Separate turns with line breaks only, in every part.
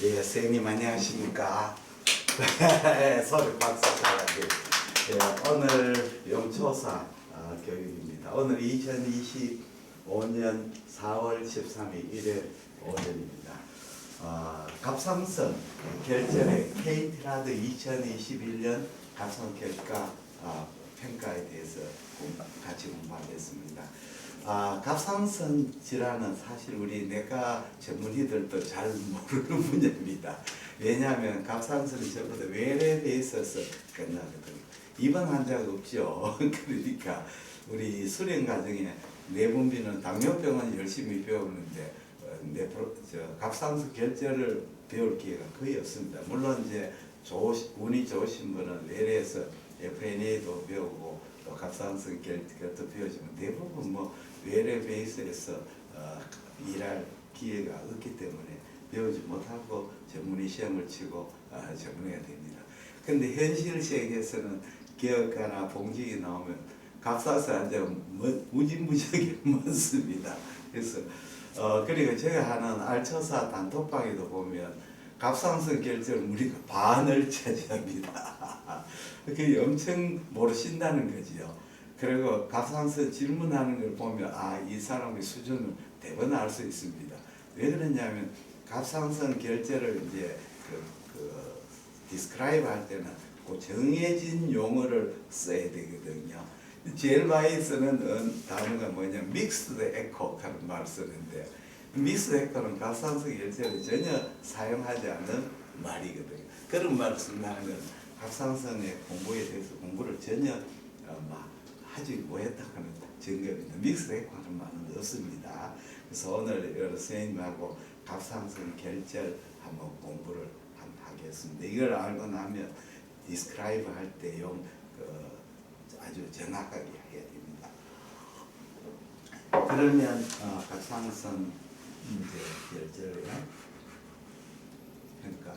예, 선생님 안녕하십니까? 소리 박수 잘하게. 예, 오늘 영초사 교육입니다. 오늘 2025년 4월 13일 일요일 오전입니다. 갑상선 결절의 케이트라드 2021년 갑상선 결과 평가에 대해서 같이 공부하겠습니다. 갑상선 질환은 사실 우리 내과 전문의들도 잘 모르는 분야입니다. 왜냐하면 갑상선이 전부 다 외래에 있어서 끝나거든요. 입원 환자가 없죠. 그러니까 우리 수련 과정에 내분비는 당뇨병은 열심히 배우는데 갑상선 결절을 배울 기회가 거의 없습니다. 물론 이제 운이 좋으신 분은 외래에서 FNA도 배우고 또 갑상선 결절도 배우지만 대부분 외래 베이스에서 일할 기회가 없기 때문에 배우지 못하고 전문의 시험을 치고 전문의가 됩니다. 근데 현실 세계에서는 기업가나 봉직이 나오면 갑상선 환자가 무지무지하게 많습니다. 그래서 그리고 제가 하는 알처사 단톡방에도 보면 갑상선 결절 무리가 반을 차지합니다. 그게 엄청 모르신다는 거지요. 그리고 갑상선 질문하는 걸 보면 이 사람의 수준을 대번 알 수 있습니다. 왜 그러냐면 갑상선 결절을 이제 디스크라이브 할 때는 그 정해진 용어를 써야 되거든요. 제일 많이 쓰는 단어가 뭐냐면 믹스드 에코 하는 말을 쓰는데, 믹스드 에코는 갑상선 결절에 전혀 사용하지 않는 말이거든요. 그런 말을 쓴다는 건 갑상선의 공부에 대해서 공부를 전혀 하지 못했다 하는 증거입니다. 믹스드 에코 하는 말은 없습니다. 그래서 오늘 여러 선생님하고 갑상선 결절 한번 공부를 하겠습니다. 이걸 알고 나면 디스크라이브 할 때 아주 정확하게 해야 됩니다. 그러면 갑상선 결절에 그러니까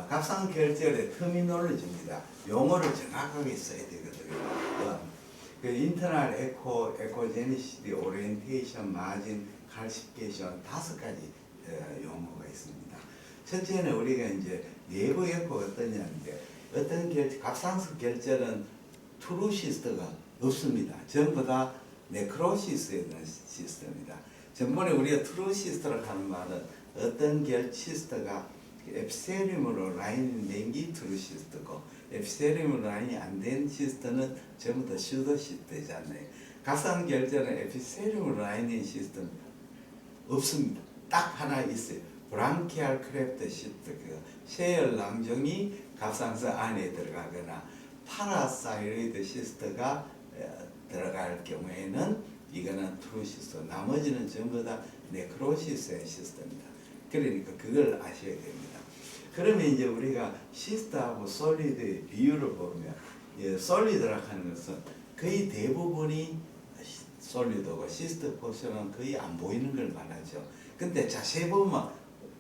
갑상선 결절의 터미놀로지입니다. 용어를 정확하게 써야 되거든요. 인터널 에코, 에코제니시티, 오리엔테이션, 마진, 칼시피케이션 5가지 용어가 있습니다. 첫째는 우리가 이제 내부 에코가 어떠냐는데, 갑상선 결절은 트루시스트가 없습니다. 전부 다 네크로시스에 대한 시스템입니다. 전번에 우리가 트루시스트라고 하는 말은 어떤 결시스트가 에피셀리움으로 라인이 된 게 트루시스트고, 에피셀리움으로 라인이 안 된 시스트는 전부 다 슈도시스트잖아요. 갑상선 결절은 에피셀리움으로 라인인 시스트는 없습니다. 딱 하나 있어요. 브랑키알 크래프트 시스트, 쇄혈 낭종이 갑상선 안에 들어가거나 파라사이로이드 시스트가 들어갈 경우에는 이거는 트루시스트, 나머지는 전부 다 네크로시스의 시스트입니다. 그러니까 그걸 아셔야 됩니다. 그러면 이제 우리가 시스트하고 솔리드의 비율을 보면, 솔리드라고 하는 것은 거의 대부분이 솔리드고 시스트 포션은 거의 안 보이는 걸 말하죠. 근데 자세히 보면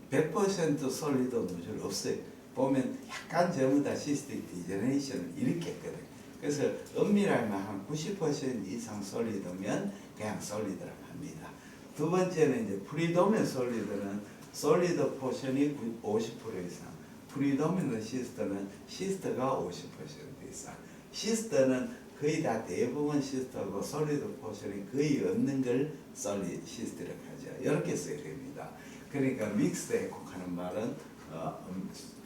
100% 솔리드 노즐 없어요. 보면 약간 전부 다 시스틱 디제너레이션을 일으켰거든요. 그래서 엄밀하면 한 90% 이상 솔리드면 그냥 솔리드라고 합니다. 두 번째는 이제 프리도면 솔리드는 솔리드 포션이 50% 이상, 프리도미넌트 시스트는 시스트가 50% 이상. 시스트는 거의 다 대부분 시스트고 솔리드 포션이 거의 없는 걸 솔리드 시스트라고 하죠. 이렇게 써야 됩니다. 그러니까 믹스드 에코 하는 말은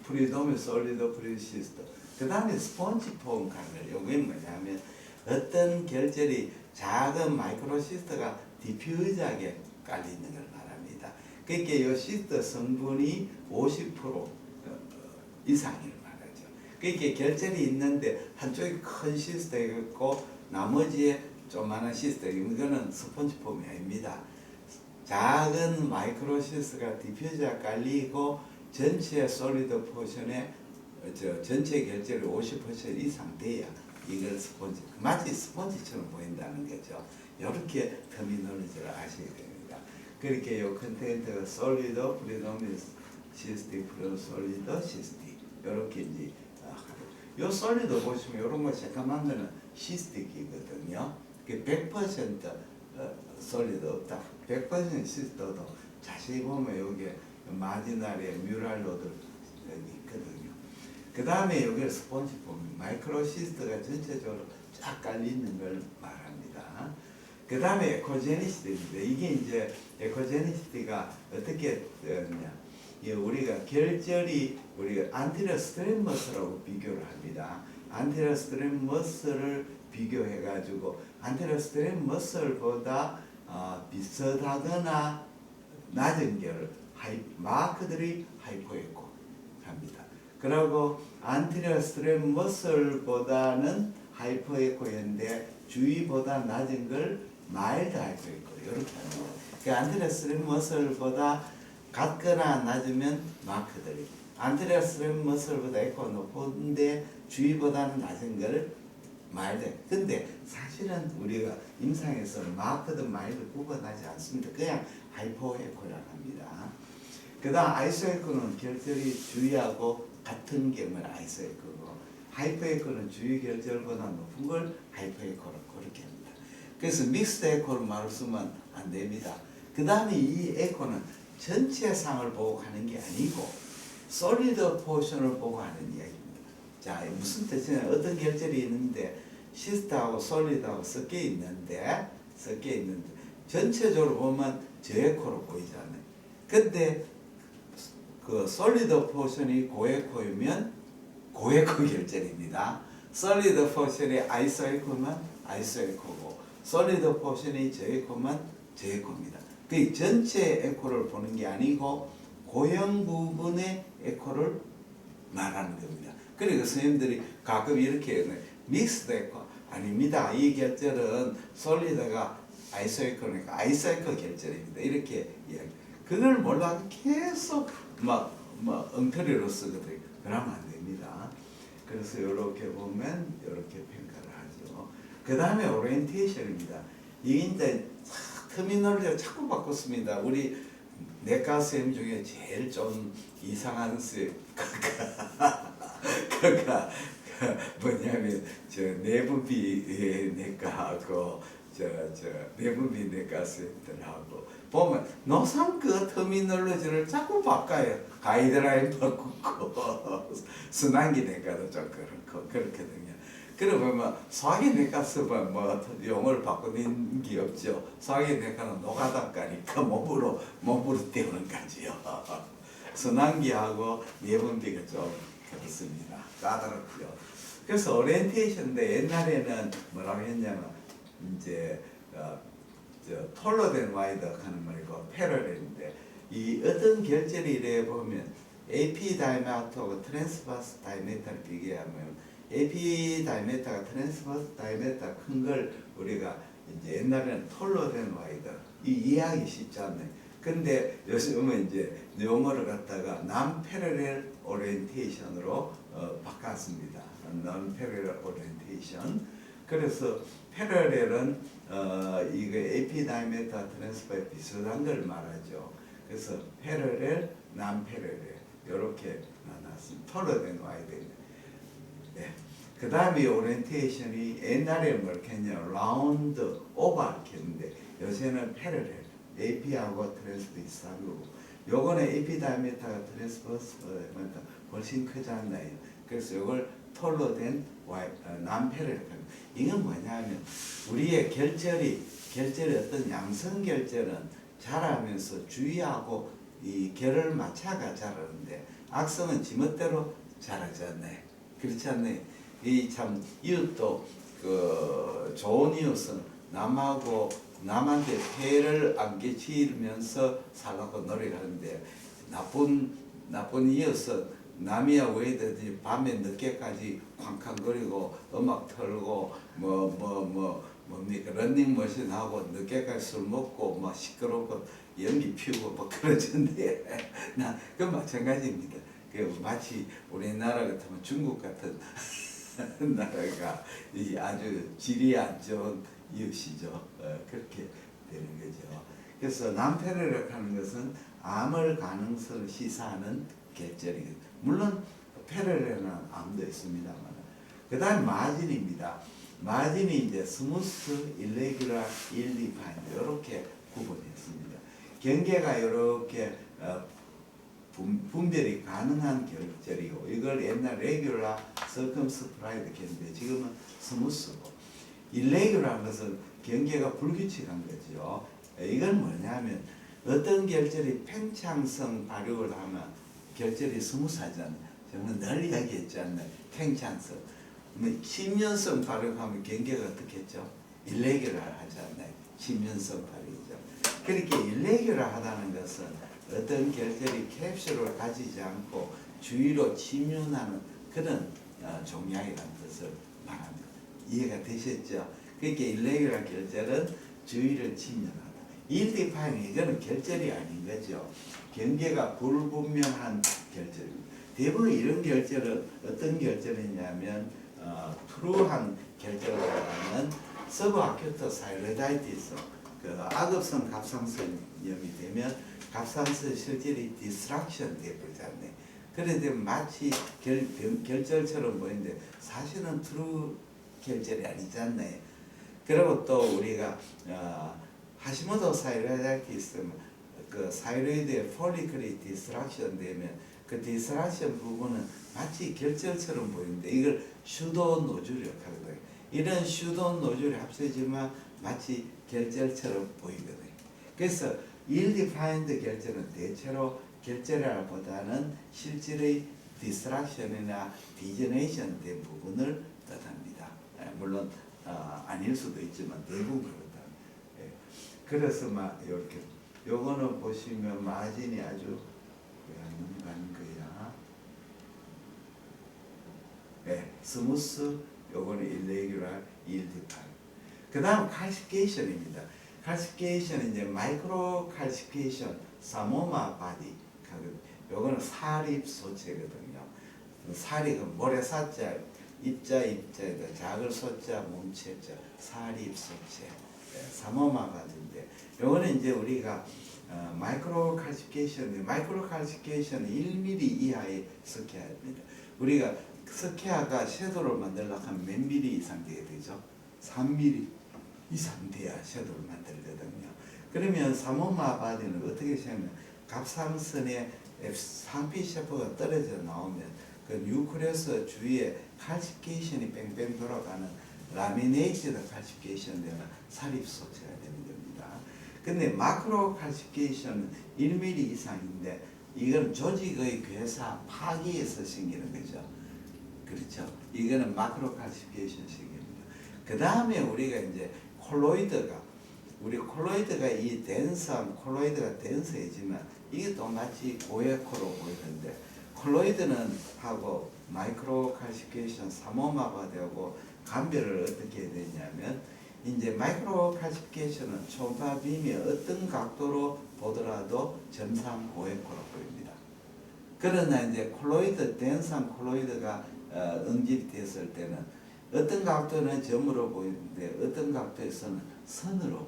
프리도미넌트 솔리드 프리시스트. 그 다음에 스폰지 폼 하는 거. 이게 뭐냐면 어떤 결절이 작은 마이크로시스트가 디퓨즈하게 깔려 있는 걸 말합니다. 그러니까 이 시스트 성분이 50% 이상을 말하죠. 그러니까 결절이 있는데 한쪽이 큰 시스트가 있고 나머지에 조그마한 시스트가 있고, 이거는 스폰지 폼이 아닙니다. 작은 마이크로시스트가 디퓨즈가 깔리고 전체 솔리드 포션에 전체 결절이 50% 이상 돼야 이걸 스폰지, 마치 스폰지처럼 보인다는 거죠. 이렇게 터미놀로지를 아셔야 됩니다. 그렇게 이 컨텐트가 솔리드, 프리도미넌트 시스틱, 프로솔리드, 시스틱 이렇게 이제 요 솔리드 보시면 이런 거 새까만 거는 시스틱이거든요. 100% 솔리드 없다. 100% 시스트도 자세히 보면 여기 마지날에 뮤랄 로드 있거든요. 그 다음에 여기 스폰지 폼, 마이크로시스트가 전체적으로 쫙 깔리는 걸 말합니다. 그 다음에 에코제니시티입니다. 이게 이제 에코제니시티가 어떻게 되었냐? 우리가 결절이 우리가 안테리어 스트레머스라고 비교를 합니다. 안테리어 스트레머스를 비교해가지고 안테리어 스트레머스보다 비슷하거나 낮은 결 마크들이 하이포에코 합니다. 그리고 안테리어 스트레머스보다는 하이포에코인데 주위보다 낮은 걸 마일드 하이포에코 이렇게 합니다. 그 안테리어 스트레머스보다 같거나 낮으면 마크들이 안테리어 스트레머스보다 에코 높은데 주위보다는 낮은 걸 마일드. 근데 사실은 우리가 임상에서 마크드 마일드 구분하지 않습니다. 그냥 하이포에코라고 합니다. 그 다음 아이소에코는 결절이 주위하고 같은 경우는 아이소에코고 하이포에코는 주위 결절보다 높은 걸 하이포에코라고 그렇게 합니다. 그래서 믹스드 에코를 말을 쓰면 안 됩니다. 그 다음에 이 에코는 전체 상을 보고 하는 게 아니고 솔리드 포션을 보고 하는 이야기입니다. 자, 무슨 뜻이냐? 어떤 결절이 있는데 시스트하고 솔리드하고 섞여 있는데 전체적으로 보면 저에코로 보이잖아요. 근데 그 솔리드 포션이 고에코이면 고에코 결절입니다. 솔리드 포션이 아이소에코면 아이소에코고 솔리드 포션이 저에코면 저에코입니다. 그 전체 에코를 보는 게 아니고 고형 부분의 에코를 말하는 겁니다. 그리고 선생님들이 가끔 이렇게 믹스드 에코 아닙니다. 이 결절은 솔리드가 아이소에코니까 아이소에코 결절입니다. 이렇게 이야기. 그걸 몰라도 계속 막 엉터리로 쓰거든요. 그러면 안 됩니다. 그래서 이렇게 보면 이렇게 평가를 하죠. 그 다음에 오리엔테이션입니다. 이게 이제 터미널리를 자꾸 바꿨습니다. 우리 내과 선생님 중에 제일 좀 이상한 선생님 그러니까 뭐냐면 저 내분비 내과하고 저 내분비 내과 선생님들하고 보면 노상 그 터미널로지를 자꾸 바꿔요. 가이드라인 바꾸고 순환기 내과도 좀 그렇고 그렇거든요. 그러면 소화기내과 쓰면 뭐 용어를 바꾸는 게 없죠. 소화기내과는 노가다가니까 몸으로 띄우는 거지요. 순환기하고 내분비가 좀 그렇습니다. 까다롭죠. 그래서 오리엔테이션인데 옛날에는 뭐라고 했냐면 이제 톨러된 와이드 하는 말이고 패러렐인데 이 어떤 결절이 이래 보면 AP 다이메타하고 트랜스버스 다이메타를 비교하면 AP 다이메타가 트랜스버스 다이메타 큰 걸 우리가 이제 옛날에는 톨러된 와이드 이해하기 쉽지 않네. 근데 요즘은 이제 용어를 갖다가 non-parallel orientation으로 바꿨습니다. non-parallel orientation. 그래서 패러렐은 이거 AP 다이메타 트랜스퍼에 비슷한 걸 말하죠. 그래서 패러렐, non-parallel 이렇게 나눴습니다. 톨러된 와이드. 네. 그 다음에 오리엔테이션이 옛날에 뭘 했냐 라운드 오버 했는데 요새는 패러렐 AP하고 트랜스퍼 비슷한 거고 요거는 AP 다이메타가 트랜스퍼보다 훨씬 크지 않나요? 그래서 이걸 톨러된 non-parallel 합니다. 이건 뭐냐면 우리의 결절이 어떤 양성 결절은 자라면서 주위하고 이 결을 맞춰가 자라는데 악성은 지멋대로 자라지 않나요? 그렇지 않나요? 이 참 이웃도 그 좋은 이웃은 남한테 폐를 안 끼치면서 살라고 노력하는데 나쁜 이웃은 남이야 왜든지 밤에 늦게까지 쾅쾅거리고 음악 틀고 뭡니까 런닝머신 하고 늦게까지 술 먹고 막 시끄럽고 연기 피우고 뭐 그러던데 그 마찬가지입니다. 그 마치 우리나라 같으면 중국 같은 나라가 이 아주 질이 안 좋은 이웃이죠. 그렇게 되는 거죠. 그래서 non-parallel 하는 것은 암을 가능성을 시사하는 결절이거든요. 물론 패러렐은 암도 있습니다만. 그 다음 마진입니다. 마진이 이제 스무스, 일레귤러, 일디파인드 이렇게 구분했습니다. 경계가 이렇게 분별이 가능한 결절이고 이걸 옛날 레귤라, 서컴스프라이드 했는데 지금은 스무스고 일레귤라한 것은 경계가 불규칙한 거죠. 이건 뭐냐면 어떤 결절이 팽창성 발육을 하면 결절이 스무스하잖아요. 저는 늘 이야기했잖아요. 팽창성. 10년성 발육하면 경계가 어떻게 했죠? 일레귤라 하지 않나요? 10년성 발육이죠. 그렇게 일레귤라 하다는 것은 어떤 결절이 캡슐을 가지지 않고 주위로 침륜하는 그런 종양이라는 뜻을 말합니다. 이해가 되셨죠? 그렇게 일레귤라 결절은 주위를 침륜하다. 일디파인 이거는 결절이 아닌 거죠. 경계가 불분명한 결절입니다. 대부분 이런 결절은 어떤 결절이냐면 트루한 결절보다는 서브아큐트 사이로이다이티스 그 악업성 갑상선염이 되면 갑상선 실질이 디스트랙션 되버리잖아요. 그런데 마치 결절처럼 보이는데 사실은 트루 결절이 아니잖아요. 그리고 또 우리가 하시모토 사이로이다이티스 그 사이로이드의 폴리클이 디스트랙션 되면 그 디스트랙션 부분은 마치 결절처럼 보이는데 이걸 슈도 노즐이라고 하거든요. 이런 슈도 노즐이 합쳐지만 마치 결절처럼 보이거든요. 그래서 일디파인드 결절은 대체로 결절이라보다는 실질의 디스트랙션이나 디제네이션 된 부분을 뜻합니다. 물론 아닐 수도 있지만 대부분 그렇다. 그래서 막 이렇게 요거는 보시면 마진이 아주 넘어가는 거야. 스무스, 요거는 일레귤라, 일디파인. 그 다음 칼시피케이션입니다. 칼시피케이션은 이제 마이크로 칼시피케이션, 사모마 바디. 요거는 사립 소체거든요. 사립, 모래사자, 입자에다 작을 소자, 몸체자, 사립 소체. 사모마 바디인데, 요거는 이제 우리가 마이크로 칼시피케이션, 마이크로 칼시피케이션은 1mm 이하의 스케아입니다. 우리가 스케아가 섀도우를 만들려고 하면 몇 미리 이상 돼야 되죠? 3mm 이상 돼야 섀도우를 만들거든요. 그러면 사모마 바디는 어떻게 생각하면 갑상선에 상피 셰프가 떨어져 나오면 그 뉴클레스 주위에 칼시피케이션이 뺑뺑 돌아가는 라미네이티드 칼시피케이션 되는 사립 소체가 되는 겁니다. 근데 마크로 칼시피케이션은 1mm 이상인데 이건 조직의 괴사 파기에서 생기는 거죠. 그렇죠. 이거는 마크로 칼시피케이션 식입니다. 그 다음에 우리가 이제 콜로이드가 이 덴스한 콜로이드가 덴스해지만 이게 또 마치 고에코로 보이는데 콜로이드는 하고 마이크로 칼시피케이션 사모마가 되고 감별을 어떻게 해야 되냐면 이제 마이크로 칼시피케이션은 초음파 빔이 어떤 각도로 보더라도 점상 고에코로 보입니다. 그러나 이제 콜로이드 덴스한 콜로이드가 응집됐을 때는 어떤 각도는 점으로 보이는데 어떤 각도에서는 선으로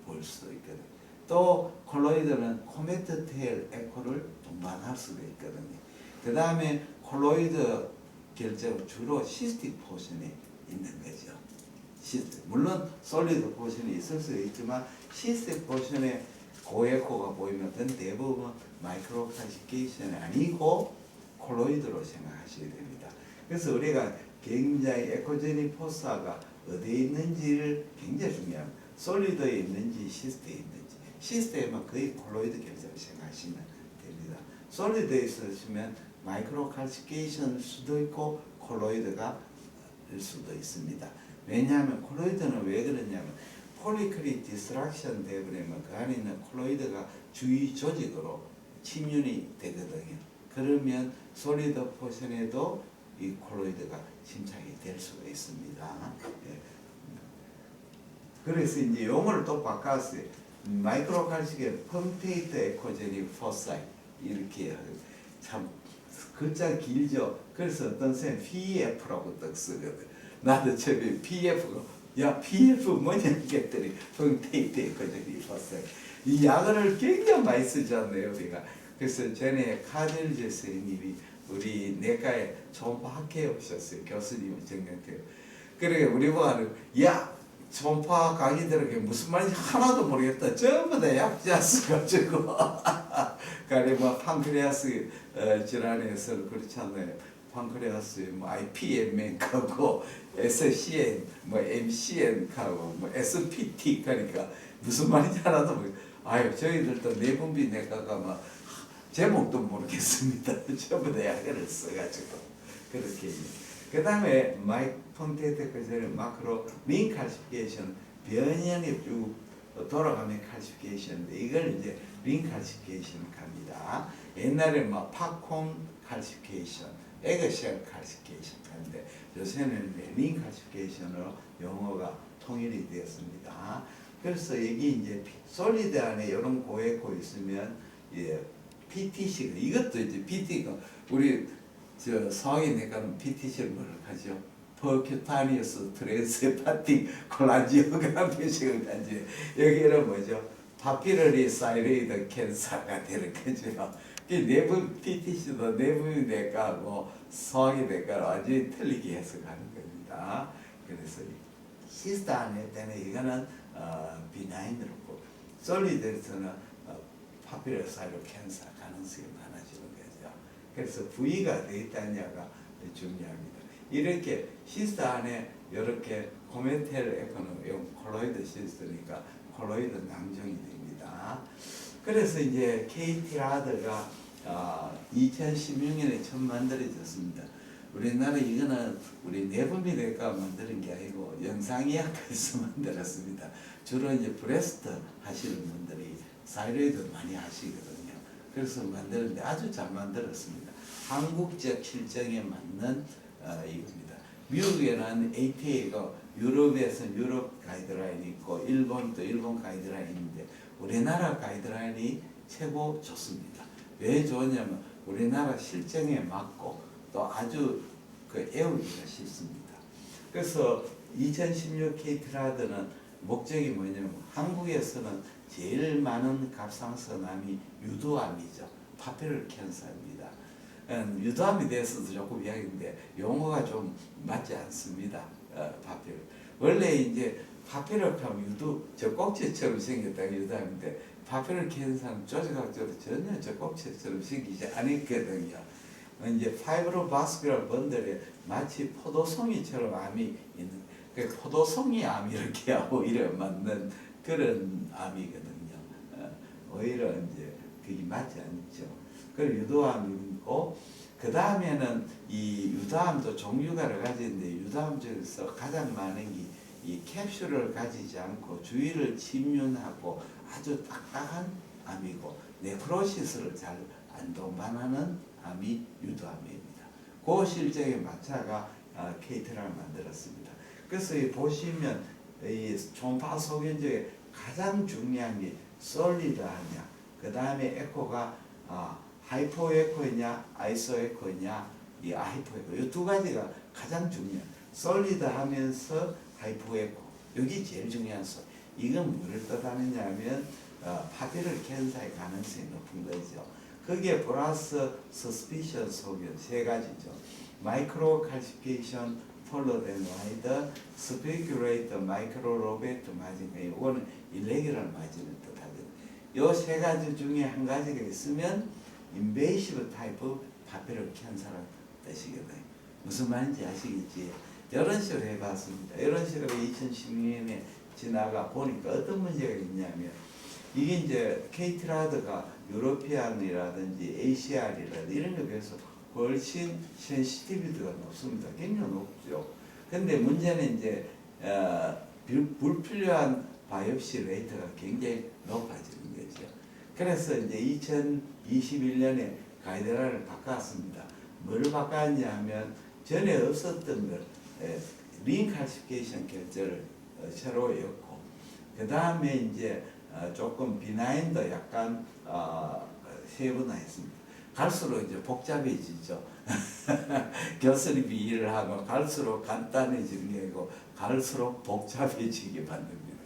보일 수도 있거든요. 또 콜로이드는 코메트 테일 에코를 동반할 수도 있거든요. 그 다음에 콜로이드 결정은 주로 시스틱 포션이 있는 거죠. 물론 솔리드 포션이 있을 수 있지만 시스틱 포션에 고에코가 보이면 그건 대부분 마이크로 칼시피케이션이 아니고 콜로이드로 생각하셔야 됩니다. 그래서 우리가 굉장히 에코제닉 포사가 어디에 있는지를 굉장히 중요합니다. 솔리드에 있는지 시스트에 있는지. 시스트에만 거의 콜로이드 결정을 생각하시면 됩니다. 솔리드에 있으시면 마이크로 칼시피케이션일 수도 있고 콜로이드가 일 수도 있습니다. 왜냐하면 콜로이드는 왜 그러냐면 폴리클이 디스트랙션 되버리면 그 안에 있는 콜로이드가 주위 조직으로 침륜이 되거든요. 그러면 솔리드 포션에도 이 콜로이드가 침착이 될 수가 있습니다. 그래서 이제 용어를 또 바꿨어요. 마이크로 칼시피케이션 펑테이트 에코제닉 포사이 이렇게 참 글자 길죠. 그래서 어떤 쌤 PF라고 딱 쓰거든. 나도 처음에 PF가 야 PF 뭐냐 했더니 펑테이트 에코제닉 포사이 이 약어를 굉장히 많이 쓰잖아요 우리가. 그래서 전에 카딜제 선생님이 우리 내과에 초음파 학회에 오셨어요. 교수님 정년퇴. 그래 우리 보아는 야 초음파 강의들에게 무슨 말인지 하나도 모르겠다. 전부 다 약자 써가지고 가령 뭐 판크레아스 질환에서 그렇잖아요. 판크레아스에 뭐 IPMN하고 SCN, 뭐 MCN하고 뭐 SPT 하니까 무슨 말인지 하나도 모르. 아유 저희들도 내분비내과가 막 제목도 모르겠습니다. 전부 다 약을 써가지고 그렇게. 그 다음에 마이크 폰테이트 그 전에 마크로 린 칼시피케이션 변형이 쭉 돌아가는 칼시피케이션인데 이걸 이제 린 칼시피케이션 합니다. 옛날에 막 팝콘 칼시피케이션, 에그쉘 칼시피케이션 하는데 요새는 린 칼시피케이션으로 용어가 통일이 되었습니다. 그래서 여기 이제 솔리드 안에 이런 고에코 있으면 예, PTC 이것도 이제 PT가 우리 저 성인내과는 PTC를 뭐라 하죠? 퍼큐타니어스 트랜스헤파틱 콜란지오그램 표식을 하지. 여기는 뭐죠? 파피러리 사이로이드 캔서가 되는 거죠. 내부 PTC도 내부내과고 성인내과는 완전히 틀리게 해석하는 겁니다. 그래서 시스트 안에 때는 이거는 비나인으로 고 솔리드에서는 파피러리 사이로 캔서 가능성이 많아지는 거죠. 그래서 부위가 되어 있다냐가 중요합니다. 이렇게 시스트 안에 이렇게 코멘텔 에코는 콜로이드 시스트니까 콜로이드 낭정이 됩니다. 그래서 이제 KT 라드가 2016년에 처음 만들어졌습니다. 우리나라 이거는 우리 내분비내과 만드는 게 아니고 영상의학과에서 만들었습니다. 주로 이제 브레스트 하시는 분들이 사이로이드 많이 하시거든요. 그래서 만드는데 아주 잘 만들었습니다. 한국적 실정에 맞는 이겁니다. 미국에는 APA가 유럽에서는 유럽 가이드라인이 있고 일본도 일본 가이드라인인데 우리나라 가이드라인이 최고 좋습니다. 왜 좋으냐면 우리나라 실정에 맞고 또 아주 애우기가 쉽습니다. 그래서 2016 케이트라드는 목적이 뭐냐면 한국에서는 제일 많은 갑상선암이 유두암이죠. 파피럴 캔서입니다. 유두암에 대해서도 조금 이야기인데 용어가 좀 맞지 않습니다. 파피럴. 원래 이제 파피럴 하면 유두 저 꼭지처럼 생겼다 유두암인데 파피럴 캔서는 쪼직각적으로 전혀 저 꼭지처럼 생기지 않았거든요. 이제 파이브로바스큘러 번들에 마치 포도송이처럼 암이 있는 그 포도송이 암 이렇게 하고 이래 맞는 그런 암이거든요. 오히려 이제 그게 맞지 않죠. 그리고 유도암이고 그 다음에는 이 유도암도 종류가 여러 가지 있는데 유도암 중에서 가장 많은 게 이 캡슐을 가지지 않고 주위를 침륜하고 아주 딱딱한 암이고 네크로시스를 잘 안 동반하는 암이 유도암입니다. 그 실정에 맞춰가 케이트라를 만들었습니다. 그래서 보시면 이 초음파 소견 중에 가장 중요한 게 솔리드하냐, 그 다음에 에코가 하이포 에코냐, 아이소 에코냐, 이 하이포 에코 이 두 가지가 가장 중요해요. 솔리드 하면서 하이포 에코 여기 제일 중요한 소. 이건 뭐를 뜻하느냐면 파피럴 캔서의 가능성이 높은 거죠. 거기에 플러스 서스피션 소견 세 가지죠. 마이크로 칼시피케이션 폴로된 와이드 스페큘레이터 마이크로 로베트 마진 이거는 일레기럴 마진을 뜻하거든요. 이 세 가지 중에 한 가지가 있으면 인베이시브 타입 파피럴 캔서라는 뜻이거든요. 무슨 말인지 아시겠지? 이런 식으로 해봤습니다. 이런 식으로 2016년에 지나가 보니까 어떤 문제가 있냐면 이게 이제 케이트라드가 유로피안이라든지 ACR이라든지 이런 것에 비해서 훨씬 센시티비티가 높습니다. 굉장히 높죠. 근데 문제는 이제 불필요한 바이옵시 레이트가 굉장히 높아지는 거죠. 그래서 이제 2021년에 가이드라인을 바꿨습니다. 뭘 바꿨냐면 전에 없었던 걸 린 칼시피케이션 결제를 새로 였고 그 다음에 이제 조금 비나인도 약간 세분화했습니다. 갈수록 이제 복잡해지죠. 교수님이 일을 하고 갈수록 간단해지는 게 아니고 갈수록 복잡해지게 만듭니다.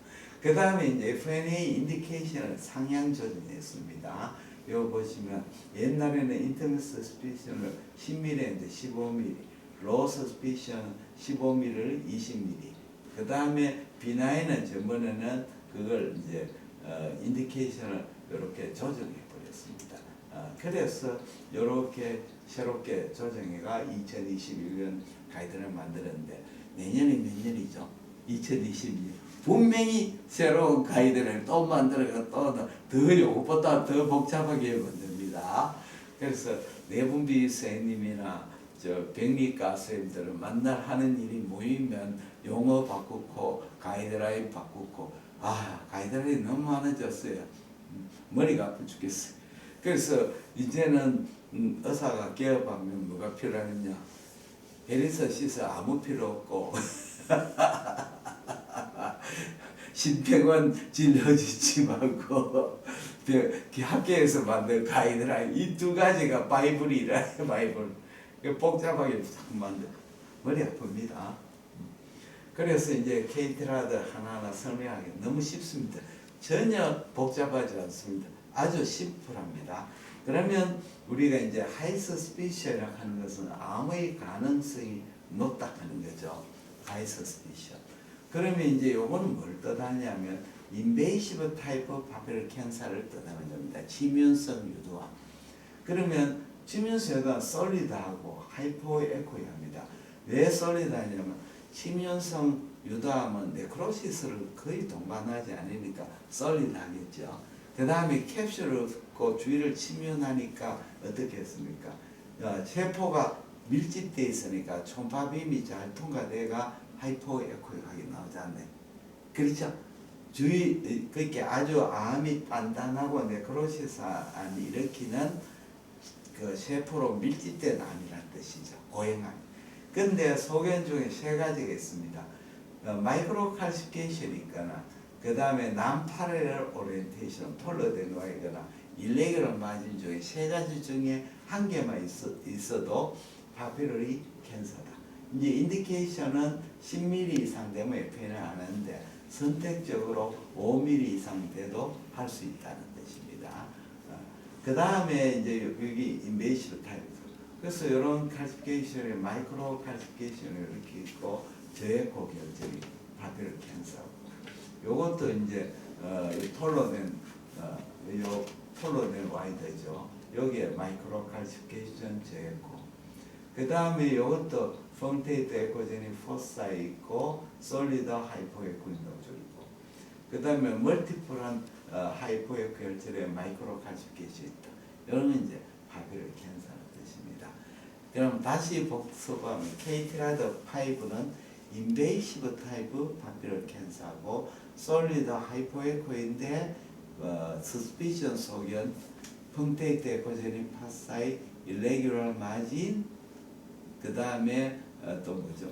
그 다음에 이제 FNA 인디케이션을 상향 조정했습니다. 이거 보시면 옛날에는 인터넷 서스피션을 10mm인데 15mm, 로우 서스피션 15mm를 20mm. 그 다음에 비나인은 저번에는 그걸 이제 인디케이션을 이렇게 조정해 버렸습니다. 그래서 이렇게 새롭게 조정회가 2021년 가이드를 만들었는데 내년이 몇 년이죠? 2022년. 분명히 새로운 가이드를 또 만들어가 더 요것보다 더 복잡하게 만듭니다. 그래서 내분비 선생님이나 병리과 선생님들은 만날 하는 일이 모이면 용어 바꾸고 가이드라인 바꾸고 가이드라인 너무 많아졌어요. 머리가 아파 죽겠어요. 그래서 이제는 의사가 개업하면 뭐가 필요하느냐? 베리서 씻어 아무 필요 없고 신병원 진료주지 말고 학교에서 만든 가이드라인 이 두 가지가 바이블이라 바이블. 복잡하게 자꾸 만들 머리 아픕니다. 그래서 이제 케이트라드 하나하나 설명하기 너무 쉽습니다. 전혀 복잡하지 않습니다. 아주 심플합니다. 그러면 우리가 이제 하이스 스피셜이라고 하는 것은 암의 가능성이 높다 하는 거죠. 하이스 스피셜. 그러면 이제 요거는 뭘 뜻하냐면 인베이시브 타입 파피럴 캔서를 뜻하는 겁니다. 치명성 유도암. 그러면 치명성 유도암 솔리드하고 하이포 에코입니다. 왜 솔리드하냐면 치명성 유도암은 네크로시스를 거의 동반하지 않으니까 솔리드하겠죠. 그 다음에 캡슐을 그 주위를 침면하니까 어떻게 했습니까? 세포가 밀집되어 있으니까 초음파빔이 잘 통과돼가 하이포 에코하게 나오지 않네. 그렇죠? 주위 그렇게 아주 암이 단단하고 네크로시스 암이 일으키는 그 세포로 밀집된 암이라는 뜻이죠. 고행암. 근데 소견 중에 세 가지가 있습니다. 마이크로 칼시피케이션이 있거나 그 다음에 non-parallel orientation, 폴로된 와이거나 일레귤러 마진 중에 세 가지 중에 한 개만 있어도 파피러리 캔서다. 이제 인디케이션은 10mm 이상 되면 FN을 안 하는데 선택적으로 5mm 이상 돼도 할 수 있다는 뜻입니다. 그 다음에 이제 여기 인베이시브 타입. 그래서 이런 칼시피케이션에 마이크로 칼시피케이션이 이렇게 있고 저에코 결절이 파피러 캔서. 요것도 이제 톨로된 요 톨로된 와이드죠. 여기에 마이크로 칼시피케이션 저에코. 그 다음에 요것도 펑테이트 에코제닉 포사에 있고 솔리드 하이포에코 노즐 있고. 그 다음에 멀티플한 하이포에코 결절에 마이크로 칼시피케이션 있다. 이런 이제 파피러 캔서라는 뜻입니다. 그럼 다시 복습하면 케이트라드 5는 인베이시브 타입 파피러 캔서고 솔리드 하이포에코인데 서스피션 소견 펑테이트 에코제닉 파사이 일레귤러 마진 그 다음에 또 뭐죠?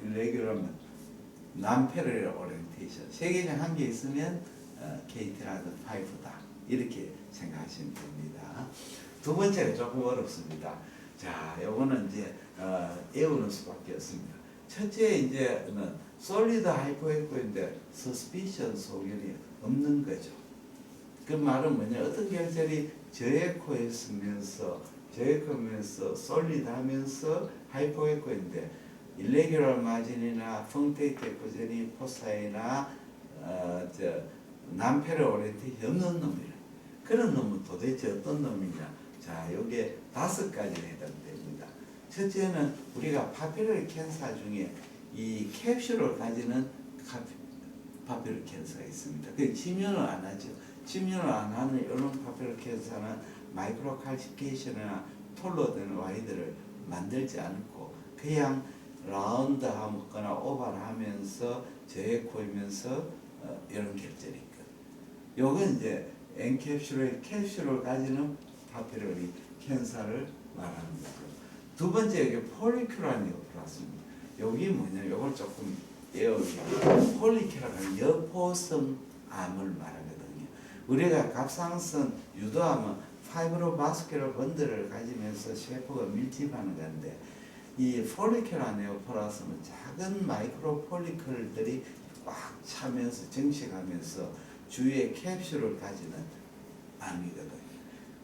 일레귤러 non-parallel orientation 세 개 중 한 개 있으면 케이트라드 5다 이렇게 생각하시면 됩니다. 두 번째가 조금 어렵습니다. 자, 요거는 이제 외우는 수밖에 없습니다. 첫째 이제는 솔리드 하이포에코인데 서스피션 소견이 없는 거죠. 그 말은 뭐냐? 어떤 결절이 저에코였으면서 솔리드하면서 하이포에코인데 일레귤러 마진이나 펑테이트 에코제닉 포사이나 non-parallel orientation 없는 놈이라. 그런 놈은 도대체 어떤 놈이냐? 자, 요게 5가지에 해당됩니다. 첫째는 우리가 파피러 캔서 중에 이 캡슐을 가지는 파피러 캔서가 있습니다. 그 침면을 안 하죠. 침면을 안 하는 이런 파피러 캔서는 마이크로 칼시피케이션이나 톨로된 와이드를 만들지 않고 그냥 라운드 하거나 오버를 하면서 저에코이면서 이런 결절이 있거든요. 요건 이제 캡슐을 가지는 파피러리 캔서를 말하는 거고. 두 번째 여기 폴리큘라 네오플라스입니다. 여기 뭐냐? 요걸 조금 외우면 폴리큘라는 여포성 암을 말하거든요. 우리가 갑상선 유도암은 파이브로바스큘러 번들을 가지면서 세포가 밀집하는 건데 이 폴리큘라 네오플라스는 작은 마이크로 폴리클들이 꽉 차면서 정식하면서 주위에 캡슐을 가지는 암이거든요.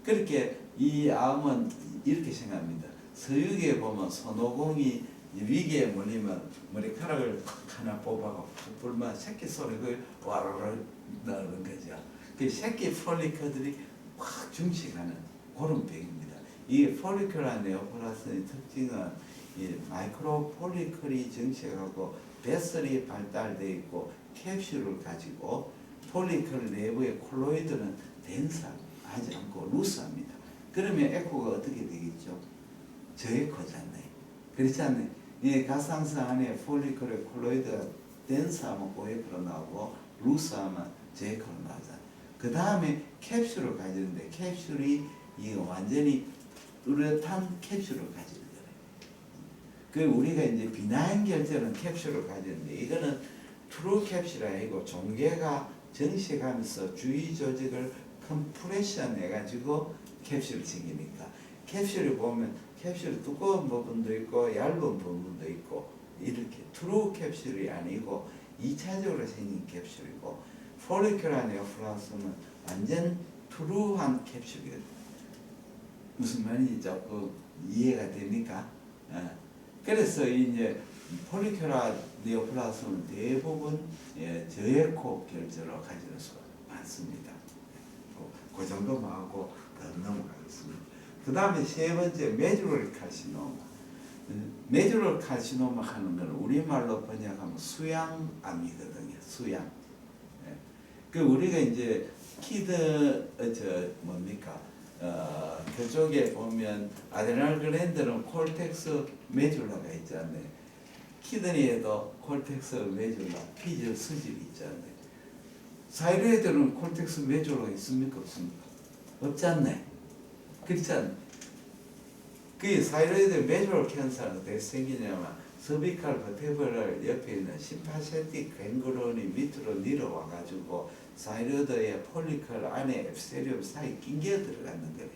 그렇게 이 암은 이렇게 생각합니다. 서유기에 보면 손오공이 위기에 몰리면 머리카락을 하나 뽑아가 불만 새끼 소리 그 와르르 나오는 거죠. 그 새끼 폴리클들이 확 증식하는 그런 병입니다. 이 폴리클화 네오플라스의 특징은 이 마이크로 폴리클이 증식하고 베슬이 발달되어 있고 캡슐을 가지고 폴리클 내부의 콜로이드는 덴스하지 않고 루스합니다. 그러면 에코가 어떻게 되겠죠? 저에코잖아요. 그렇지 않나요? 이 가상서 안에 폴리클의 콜로이드가 덴스하면 고에코로 나오고 루스하면 저에코로 나오잖아요. 그 다음에 캡슐을 가지는데 캡슐이 이 완전히 뚜렷한 캡슐을 가지는 거예요. 그 우리가 이제 비나인 결절은 캡슐을 가지는데 이거는 트루 캡슐이 아니고 종괴가 정식하면서 주위 조직을 컴프레션 해가지고 캡슐을 생기니까 캡슐을 보면 캡슐 두꺼운 부분도 있고 얇은 부분도 있고 이렇게 트루 캡슐이 아니고 2차적으로 생긴 캡슐이고 폴리큘라 네오플라스는 완전 트루한 캡슐이거든요. 무슨 말인지 조금 이해가 됩니까? 그래서 이제 폴리큘라 네오플라스는 대부분 저에코 결절을 가지는 수가 많습니다. 그 정도만 하고 넘어가겠습니다. 그 다음에 세 번째 메듀럴 카시노마. 메듀럴 카시노마 하는 건 우리말로 번역하면 수양암이거든요. 수양. 그 우리가 이제 키드 뭡니까? 그쪽에 보면 아드레날 글랜드는 콜텍스 메듈라가 있잖아요. 키드니에도 콜텍스 메듈라, 피질 수질이 있잖아요. 사이로이드는 콜텍스 메듈라가 있습니까? 없습니까? 없지 않나요? 그렇지 않나요? 그 사이로이드 메듈 캔서는 어떻게 생기냐면 서비칼 버테브럴 옆에 있는 심파세틱 갱그론이 밑으로 내려와가지고 사이로이드의 폴리클 안에 엡세리움 사이 낑겨 들어가는 거예요.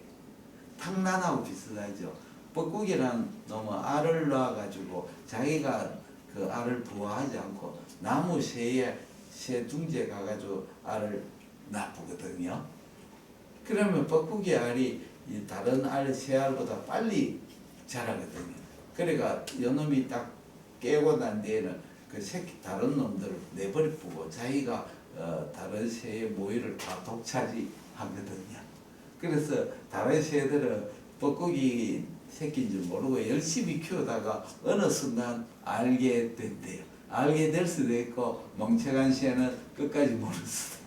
탕란하고 비슷하죠. 뻐꾸기란 놈은 알을 낳아가지고 자기가 그 알을 부화하지 않고 나무 새에 새 둥지에 가가지고 알을 낳거든요. 그러면 뻐꾸기 알이 이 다른 알, 새 알보다 빨리 자라거든요. 그러니까 요놈이 딱 깨고 난 뒤에는 그 새끼 다른 놈들을 내버리고 자기가 다른 새의 모이를 다 독차지하거든요. 그래서 다른 새들은 뻐꾸기 새끼인 줄 모르고 열심히 키우다가 어느 순간 알게 된대요. 알게 될 수도 있고 멍청한 새는 끝까지 모를 수도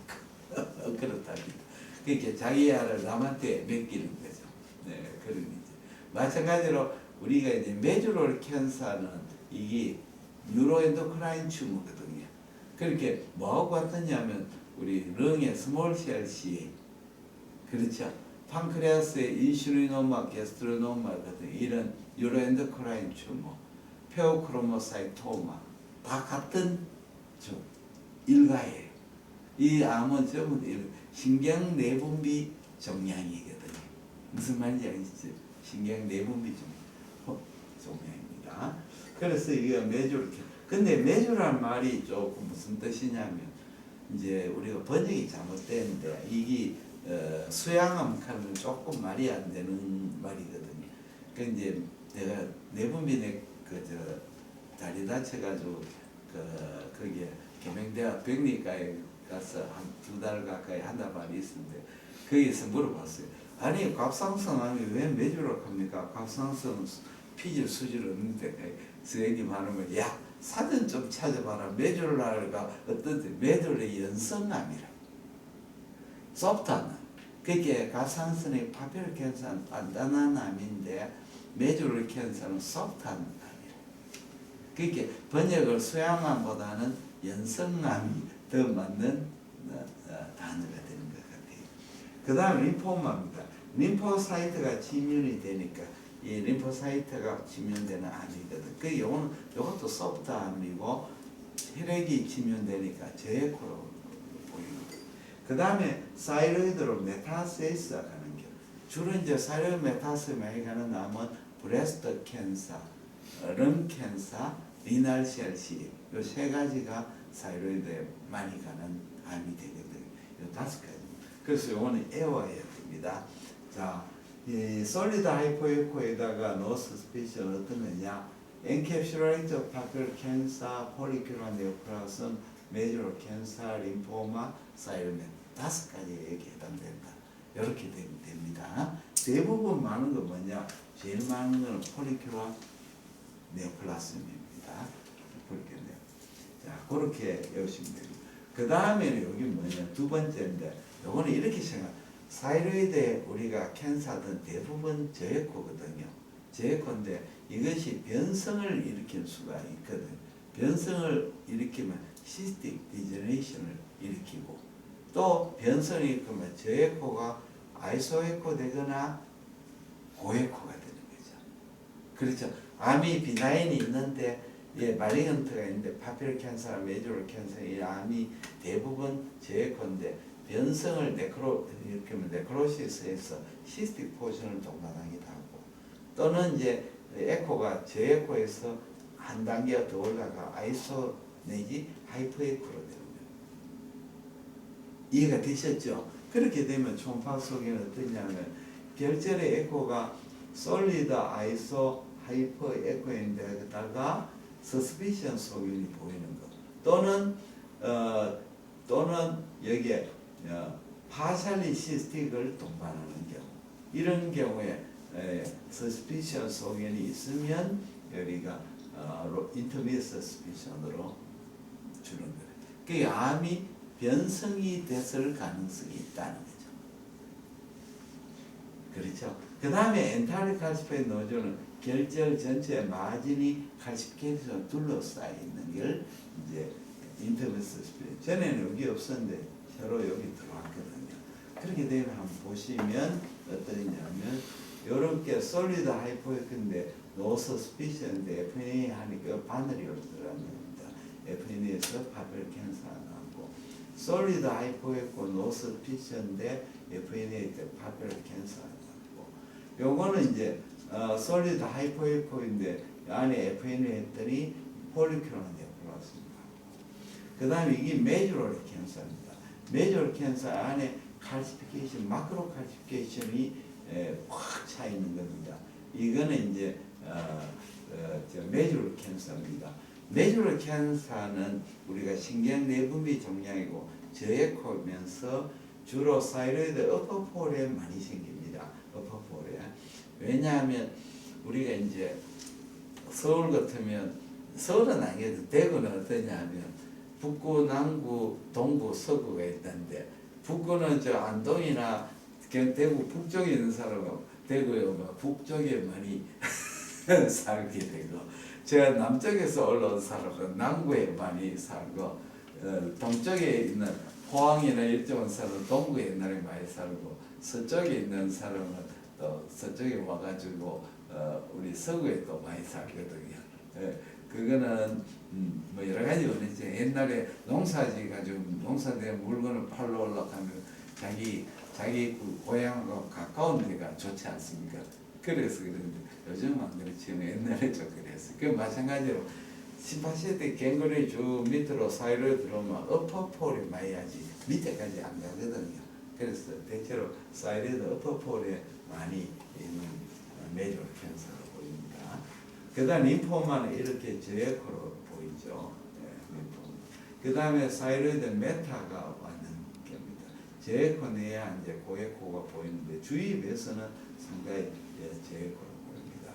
있고 그렇답니다. 그렇게 자기 알을 남한테 맡기는 거죠. 네, 그런 이제 마찬가지로 우리가 이제 메듀럴 캔서는 이게 뉴로엔도크라인 튜머거든요. 그렇게 뭐하고 같았냐면 우리 렁의 스몰셀시 그렇죠. 판크레아스의 인슐리노마, 게스트로노마 같은 이런 뉴로엔도크라인 튜머, 페오크로모사이토마 다 같은 좀 일가예요. 이 암은 전부 신경 내분비 종양이거든요. 무슨 말인지 아시죠? 신경 내분비 종양입니다. 그래서 이게 메주럴. 근데 메주랄 말이 조금 무슨 뜻이냐면 이제 우리가 번역이 잘못되는데 이게 수양암카는 조금 말이 안 되는 말이거든요. 그 이제 내가 내분비내 그저 다리 다쳐가지고 거기에 계명대학 병리과에 가서 한 2달 가까이 한달 반이 있었는데 거기서 물어봤어요. 아니 갑상선암이 왜 메주럴 합니까? 갑상선 피질 수질 없는데 선생님 하는 야 사전 좀 찾아봐라. 메주럴가 어떤지 메두의 연성암이라. 소프트한 암. 그게 갑상선의 파피럴 캔서는 단단한 암인데 메주럴 캔서는 소프트한 암이라. 그게 번역을 수양암보다는 연성암이 더 맞는 단어가 되는 것 같아요. 그 다음 림포마입니다. 림포사이트가 침륜이 되니까 이 림포사이트가 침륜되는 암이거든. 요것도 소프트 암이고 혈액이 침륜되니까 저에코로 보이는 거예요. 그 다음에 사이로이드로 메타세이스가 가는 겨. 주로 이제 사이로이드 메타세이스 많이 가는 암은 브레스트 캔서, 런 캔서, 리날 셀시 요 세 가지가 사이로이드에 많이 가는 암이 되거든요. 요 5가지. 그래서 요거는 애워야 됩니다. 자, 이 솔리드 하이포에코에다가 노스 스피셜 어떤 거냐? 엔캡슐레이터 파클 캔서, 폴리큘라 네오플라즘, 메주럴 캔서, 림포마, 사이로멘 5가지에 해당된다. 이렇게 됩니다. 대부분 많은 건 뭐냐? 제일 많은 거는 폴리큐라 네오플라스미입니다. 자, 그렇게 외우시면 됩니다. 그 다음에는 여기 뭐냐? 두 번째인데, 요거는 이렇게 생각. 사이로이드에 우리가 캔서든 대부분 저에코거든요. 저에코인데 이것이 변성을 일으킬 수가 있거든. 변성을 일으키면 시스틱 디제너레이션을 일으키고, 또 변성이 일으키면 저에코가 아이소에코 되거나 고에코가 되는 거죠. 그렇죠. 암이 비나인이 있는데 마리건트가 있는데 파피럴 캔서나 메조럴 캔서 이 암이 대부분 저에코인데 변성을 일으키면 네크로시스에서 시스틱 포션을 동반하기도 하고, 또는 이제 에코가 저에코에서 한 단계 더 올라가 아이소 내지 하이퍼에코로 되는 거예요. 이해가 되셨죠? 그렇게 되면 초음파 속에는 어떠냐면 결절의 에코가 솔리드 아이소 하이퍼 에코인데다가 서스피션 소견이 보이는 것, 또는 여기에 파샬리 시스틱을 동반하는 경우, 이런 경우에 서스피션 소견이 있으면 우리가 인터미디엇 서스피션으로 주는 거예요. 그 암이 변성이 됐을 가능성이 있다는 거죠. 그렇죠. 그 다음에 엔타리 칼시페인 노조는 결절 전체 마진이 칼시피케이션 둘러싸여 있는 걸 이제 인터미디엇 서스피션. 전에는 여기 없었는데 새로 여기 들어왔거든요. 그렇게 되면 한번 보시면 어떠냐면 이렇게 솔리드 하이포에크인데 노 서스피션인데 FNA 하니까 바늘이 들어갑니다. FNA에서 파벨 캔서 나오고, 솔리드 하이포에크 노 서스피션인데 FNA 때 파벨 캔서 나오고, 요거는 이제 솔리드 하이포에크인데 안에 FNA 했더니 폴리큐라 네오플라스미가. 그 다음에 이게 메조럴 캔서입니다. 메조럴 캔서 안에 칼시피케이션, 마크로 칼시피케이션이 확 차 있는 겁니다. 이거는 이제 메조럴 캔서입니다. 메조럴 캔서는 우리가 신경 내분비 종양이고 저에코면서 주로 사이로이드 어퍼폴에 많이 생깁니다. 어퍼폴에. 왜냐하면 우리가 이제 서울 같으면, 서울은 아니어도 대구는 어떠냐면 북구, 남구, 동구, 서구가 있던데, 북구는 저 안동이나 대구 북쪽에 있는 사람은 대구에 오면 북쪽에 많이 살게 되고, 제가 남쪽에서 올라온 사람은 남구에 많이 살고, 동쪽에 있는 포항이나 일정 사람은 동구에 옛날에 많이 살고, 서쪽에 있는 사람은 또 서쪽에 와가지고 우리 서구에 또 많이 살거든요. 그거는 뭐 여러 가지 원인이죠. 옛날에 농사지 가지고 농사된 물건을 팔러 올라가면 자기 그 고향과 가까운 데가 좋지 않습니까? 그래서 그런데 요즘은 안 그렇지만 옛날에 좀 그랬어요. 그 마찬가지로 18세대 갱그레이 쭉 밑으로 사이로 들어오면 어퍼폴에 마야지 밑에까지 안 가거든요. 그래서 대체로 사이로드 어퍼폴에 많이 있는 메조럴 캔서로 보입니다. 그 다음 림포마는 이렇게 저에코로 보이죠. 그 다음에 사이로이드 메타가 왔는 겁니다. 저에코 내야 이제 고에코가 보이는데 주입에서는 상당히 저에코로 보입니다.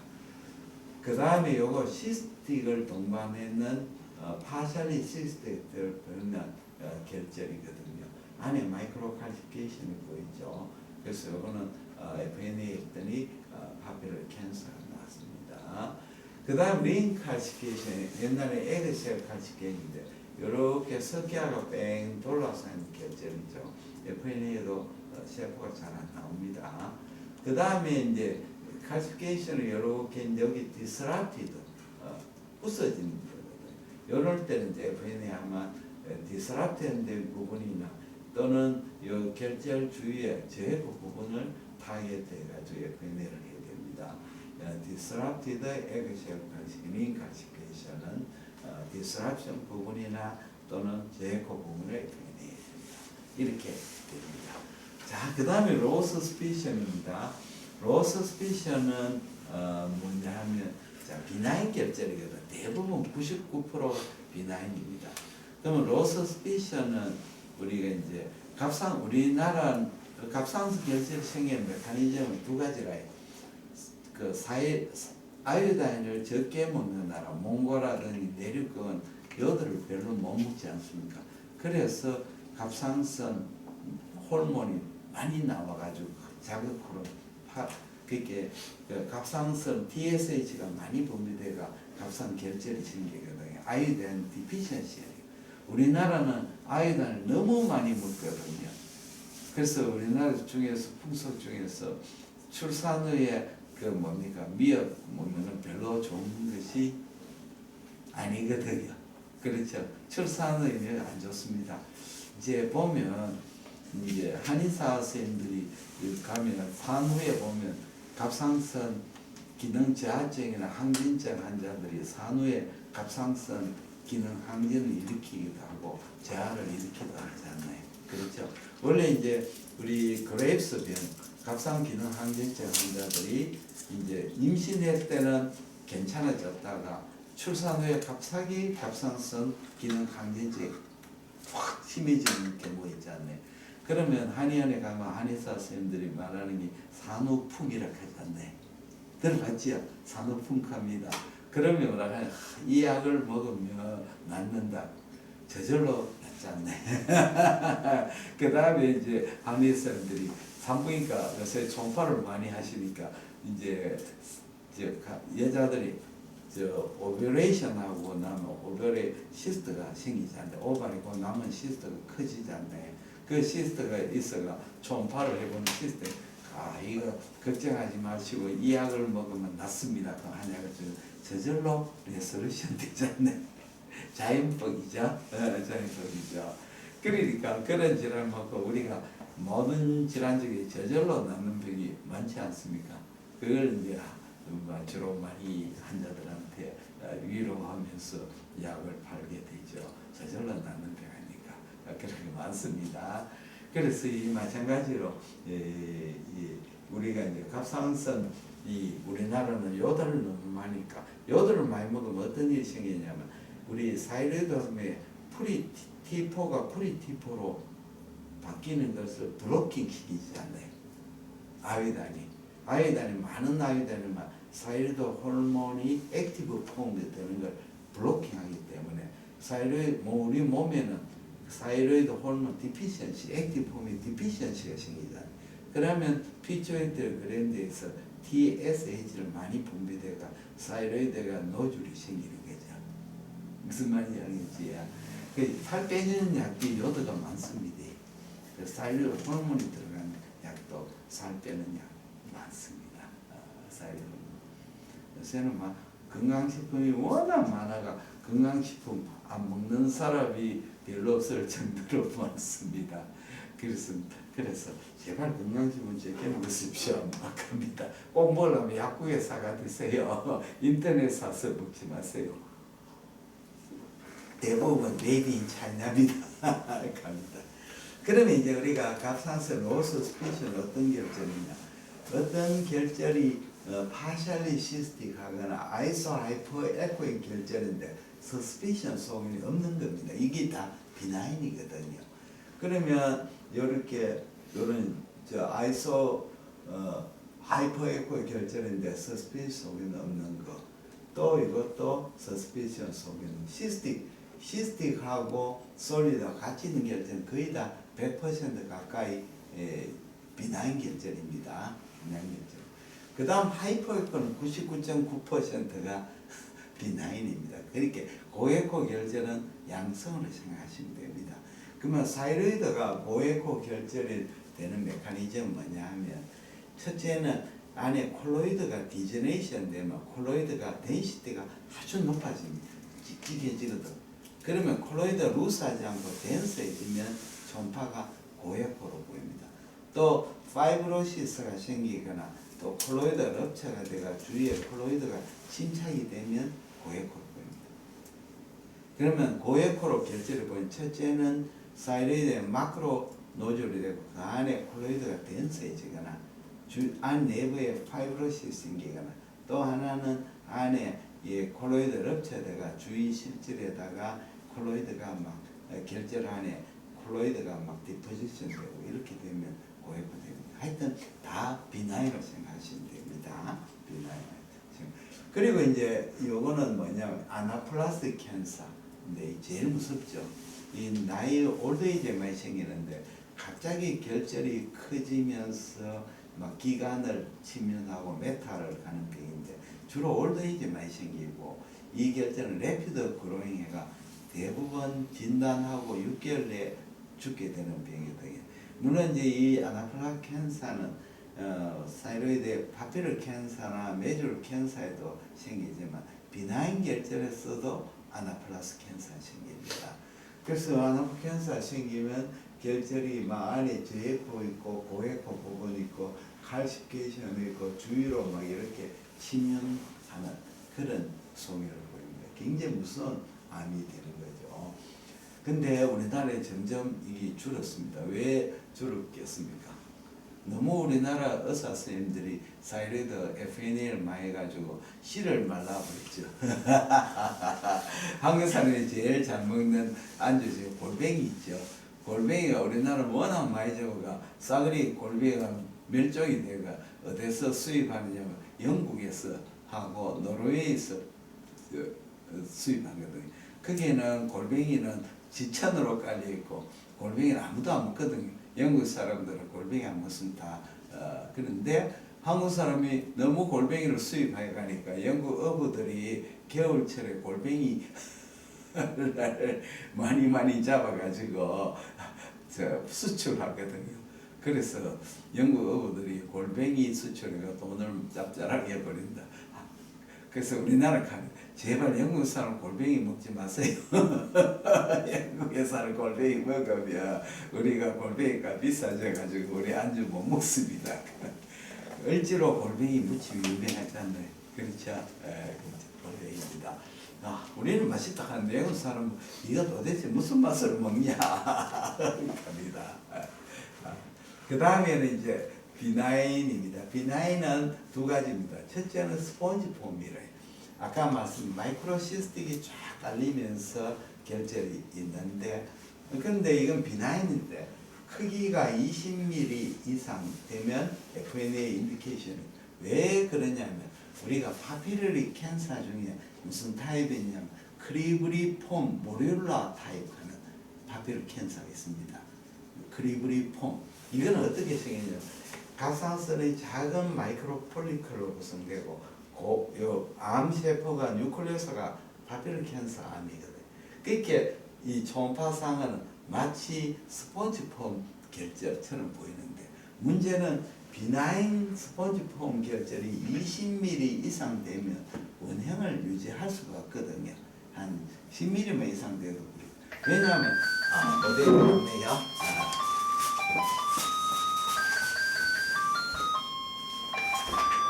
그 다음에 요거 시스틱을 동반했는 파샬리 시스틱을 보이는 결절이거든요. 안에 마이크로 칼시피케이션이 보이죠. 그래서 요거는 FNA 했더니 파피럴 캔서가 나왔습니다. 그 다음 링 칼시피케이션, 옛날에 에그셀 칼시피케이션인데 이렇게 석기화가 뺑 돌아서 있는 결절이죠. FNA에도 세포가 잘 안 나옵니다. 그 다음에 이제 칼시피케이션을 이렇게 여기 디스랍티드 부서지는 거거든요. 이럴 때는 이제 FNA 아마 디스랍티드 부분이나 또는 이 결절 주위에 저해부 부분을 타겟해가지고 FNA를 해야 됩니다. disrupted eggshell calcification은 disruption 부분이나 또는 제코 부분을 FNA 됩니다. 이렇게 됩니다. 자, 그 다음에 low suspicion입니다. low suspicion은 뭐냐 하면 비나인 결절이거든. 대부분 99% 비나인입니다. 그러면 low suspicion은 우리가 이제 우리나라 갑상선 결절 생기는 메커니즘은 두 가지라. 그 아이오다인을 적게 먹는 나라, 몽골이라든지 내륙은 요들을 별로 못 먹지 않습니까? 그래서 갑상선 호르몬이 많이 나와가지고 자극으로 그렇게 갑상선 TSH가 많이 분비돼가 갑상 결절이 생기거든요. 아이오다인 디피션시예요. 우리나라는 아이오다인을 너무 많이 먹거든요. 그래서 우리나라 중에서 풍속 중에서 출산 후에 미역 먹는 별로 좋은 것이 아니거든요. 그렇죠. 출산 후에 안 좋습니다. 이제 보면 이제 한의사 선생님들이 가면 산후에 보면 갑상선 기능 저하증이나 항진증 환자들이 산후에 갑상선 기능 항진을 일으키기도 하고 저하를 일으키기도 하잖아요. 그렇죠. 원래 이제 우리 그레이브스 병 갑상 기능 항진증 환자들이 이제 임신할 때는 괜찮아졌다가 출산 후에 갑자기 갑상선 기능 항진증이 확 심해지는 경우 있잖아요. 그러면 한의원에 가면 한의사 선생님들이 말하는 게 산후풍이라고 하잖아요. 들어봤지요? 산후풍합니다. 그러면 뭐라 하냐, 이 약을 먹으면 낫는다. 저절로 낫지 않네. 그 다음에 이제 한의사 선생님들이 산부인과 요새 총파를 많이 하시니까 이제 여자들이 오버레이션 하고 나면 오버레 시스트가 생기잖아요. 오바리고 남은 시스트가 커지잖아요. 그 시스트가 있어가 총파를 해보는 시스트. 이거 걱정하지 마시고 이 약을 먹으면 낫습니다. 그 한약을 저절로 레소루션 되잖아요. 자연법이죠. 자연법이죠. 그러니까 그런 질환 먹고 우리가 모든 질환 중에 저절로 낫는 병이 많지 않습니까? 그걸 이제 주로 많이 환자들한테 위로하면서 약을 팔게 되죠. 저절로 낫는 병 아니까 그렇게 많습니다. 그래서 이 마찬가지로 우리가 이제 갑상선 우리나라는 요들을 너무 많으니까 요들을 많이 먹으면 어떤 일이 생기냐면 우리 사이로이드 호르몬의 T4가 프리-T4로 바뀌는 것을 블로킹 시키지 않나요? 아이오다인이 많은 아이오다인이 사이로이드 호르몬이 액티브 폼이 되는 걸 블로킹하기 때문에 우리 몸에는 사이로이드 호르몬 디피션시, 액티브 폼이 디피션시가 생기잖아요. 그러면 피투이터리 글랜드에서 TSH를 많이 분비되가 사이로이드가 노즐이 생기는 거죠. 무슨 말인지 알겠지? 살 빼는 약이 요도가 많습니다. 사이로이드 호르몬이 들어간 약도 살 빼는 약 많습니다. 사이로이드 요새는 건강식품이 워낙 많아가 건강식품 안 먹는 사람이 별로 없을 정도로 많습니다. 그래서 제발 건강식품 적게 먹으십시오. 막 합니다. 꼭 먹으려면 약국에 사가 드세요. 인터넷 사서 먹지 마세요. 대부분 메이드 인 차이나입니다. 갑니다. 그러면 이제 우리가 갑상선 로스 스피션 어떤 결절이냐? 어떤 결절이 파셜리 시스틱 하거나 아이소 하이퍼 에코인 결절인데 서스피션 소견이 없는 겁니다. 이게 다 비나인이거든요. 그러면 이렇게 이런 아이소 하이퍼 에코 결절인데 서스피션 소견이 없는 거. 또 이것도 서스피션 소견. 시스틱하고 솔리드가 같이 있는 결절은 거의 다 100% 가까이 비나인 결절입니다. 비나인 결절. 그 다음 하이퍼 에코는 99.9%가 비나인입니다. 그러니까 고에코 결절은 양성으로 생각하시면 됩니다. 그러면 사이로이드가 고에코 결절이 되는 메커니즘은 뭐냐 하면 첫째는 안에 콜로이드가 디제네이션 되면 콜로이드가 덴시티가 아주 높아집니다. 찍찍해지거든. 그러면 콜로이드가 루스하지 않고 덴스해지면 총파가 고에코로 보입니다. 또 파이브로시스가 생기거나 또 콜로이드 럽처가 돼가 주위에 콜로이드가 침착이 되면 고에코로 보입니다. 그러면 고에코로 결절을 보인 첫째는 사이로이드의 마크로 노즐이 되고 그 안에 콜로이드가 덴스해지거나 안 내부에 파이브로시스 생기거나 또 하나는 안에 콜로이드 럽처가 주위 실질에다가 콜로이드가 막 결절 안에 콜로이드가 막 디포지션 되고 이렇게 되면 고해가 됩니다. 하여튼 다 비나인으로 생각하시면 됩니다. 비나인. 그리고 이제 요거는 뭐냐면 아나플라스틱 캔서. 근데 제일 무섭죠. 이 나이 올드에이지에 많이 생기는데 갑자기 결절이 커지면서 막 기관을 침면하고 메타를 가는 병인데 주로 올드에이지에 많이 생기고 이 결절은 래피드 그로잉해가 대부분 진단하고 6개월 내에 죽게 되는 병이거든요. 물론 이제 이 아나플라스틱 캔서는 사이로이드 파피럴 캔서나 메줄 캔서에도 생기지만 비나인 결절에서도 아나플라스틱 캔서가 생깁니다. 그래서 아나플라스틱 캔서가 생기면 결절이 막 안에 저해코 있고 고해코 부분 있고 칼시피케이션 있고 주위로 막 이렇게 침면하는 그런 소멸을 보입니다. 굉장히 무서운 암이 되는 거죠. 근데 우리나라에 점점 이게 줄었습니다. 왜 줄었겠습니까? 너무 우리나라 의사 선생님들이 사이로이드 FNA를 많이 해가지고 씨를 말라버렸죠. 한국 사람이 제일 잘 먹는 안주죠. 골뱅이 있죠. 골뱅이가 우리나라 워낙 많이 잡아가 싸그리 골뱅이가 멸종이 돼가 어디서 수입하느냐면 영국에서 하고 노르웨이에서 수입하거든요. 거기에는 골뱅이는 지천으로 깔려 있고 골뱅이는 아무도 안 먹거든요. 영국 사람들은 골뱅이 안 먹습니다. 그런데 한국 사람이 너무 골뱅이를 수입해 가니까 영국 어부들이 겨울철에 골뱅이 많이 잡아가지고 수출하거든요. 그래서 영국 어부들이 골뱅이 수출해가 돈을 짭짤하게 해버린다. 그래서 우리나라 가면 제발 영국 사람 골뱅이 먹지 마세요. 영국에 사는 골뱅이 먹으면 우리가 골뱅이가 비싸져가지고 우리 안주 못 먹습니다. 을지로 골뱅이 무침 유명하잖아요. 그렇죠? 골뱅이입니다. 우리는 맛있다 하는데 영국 사람 이거 도대체 무슨 맛을 먹냐 합니다. 그 다음에는 이제 비나인입니다. 비나인은 두 가지입니다. 첫째는 스폰지 폼이래요. 아까 말씀 마이크로시스틱이 쫙 깔리면서 결절이 있는데 근데 이건 비나인인데 크기가 20mm 이상 되면 FNA 인디케이션이 왜 그러냐면 우리가 파피러리 캔서 중에 무슨 타입이 있냐면 크리브리폼 모듈라 타입하는 파피러리 캔서가 있습니다. 크리브리폼 이거는 어떻게 생기냐면 갑상선의 작은 마이크로 폴리클로 구성되고 요 암세포가 뉴클레오스가 파피러리 캔서 암이거든요. 그렇게 이 초음파상은 마치 스폰지폼 결절처럼 보이는데 문제는 비나인 스폰지폼 결절이 20mm 이상 되면 원형을 유지할 수가 없거든요. 한 10mm만 이상 돼도 왜냐하면 모델이 없네요.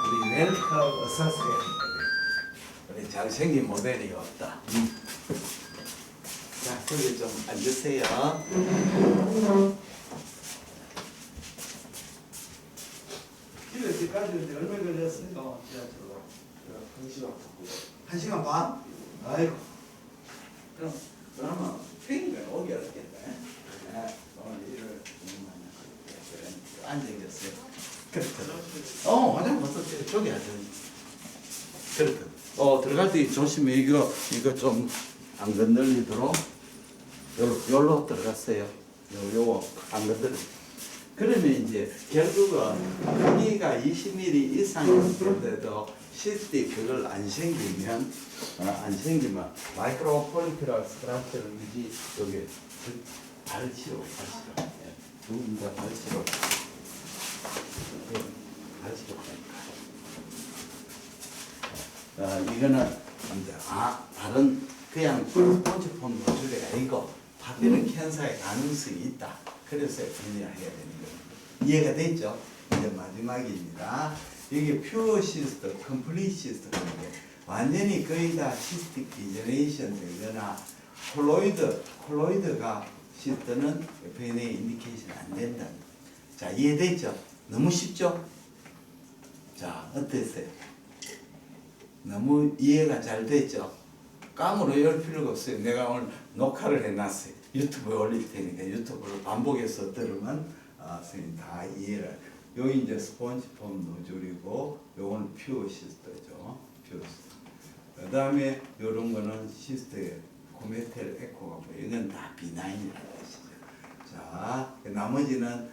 우리 웰컴 어서스예요. 우리 잘생긴 모델이 없다. 자, 거기 좀 앉으세요. 집에 집까지 오는데 얼마 걸렸어요? 지하철로.
1시간.
1시간 반? 아이고. 그러면 핑계 오기 어렵겠다. 오늘 일요일 앉아 계세요. 그렇다. 화장 벗어 저기 앉아. 그렇다. 들어갈 때 조심해. 이거 좀 안 건들리도록 요로 들어갔어요. 요거 안 건들. 그러면 이제 결국은 크기가 20mm 이상인데도 실제 그걸 안 생기면 마이크로 폴리큐럴 스트라처를 유지 여기 발치로 두 분 다 발치로 이거는 이제 다른 그냥 스폰지폼 노즐이 아니고 파피러리 캔서의 가능성이 있다. 그래서 분리해야 되는 거예요. 이해가 됐죠? 이제 마지막입니다. 이게 퓨어 시스트, 컴플리트 시스트인데 완전히 거의 다 시스틱 디제네이션 되거나 콜로이드가 시스트는 FNA 인디케이션 안 된다. 자, 이해됐죠? 너무 쉽죠? 자, 어땠어요? 너무 이해가 잘 됐죠? 깜으로 열 필요가 없어요. 내가 오늘 녹화를 해놨어요. 유튜브에 올릴 테니까 유튜브를 반복해서 들으면 선생님 다 이해를. 여기 이제 스폰지 폼 노즐이고 요건 퓨어 시스터죠. 퓨어 시스터. 그 다음에 요런 거는 시스터의 코메텔 에코가 보여. 이건 다 비나인이라는 뜻이죠. 자, 나머지는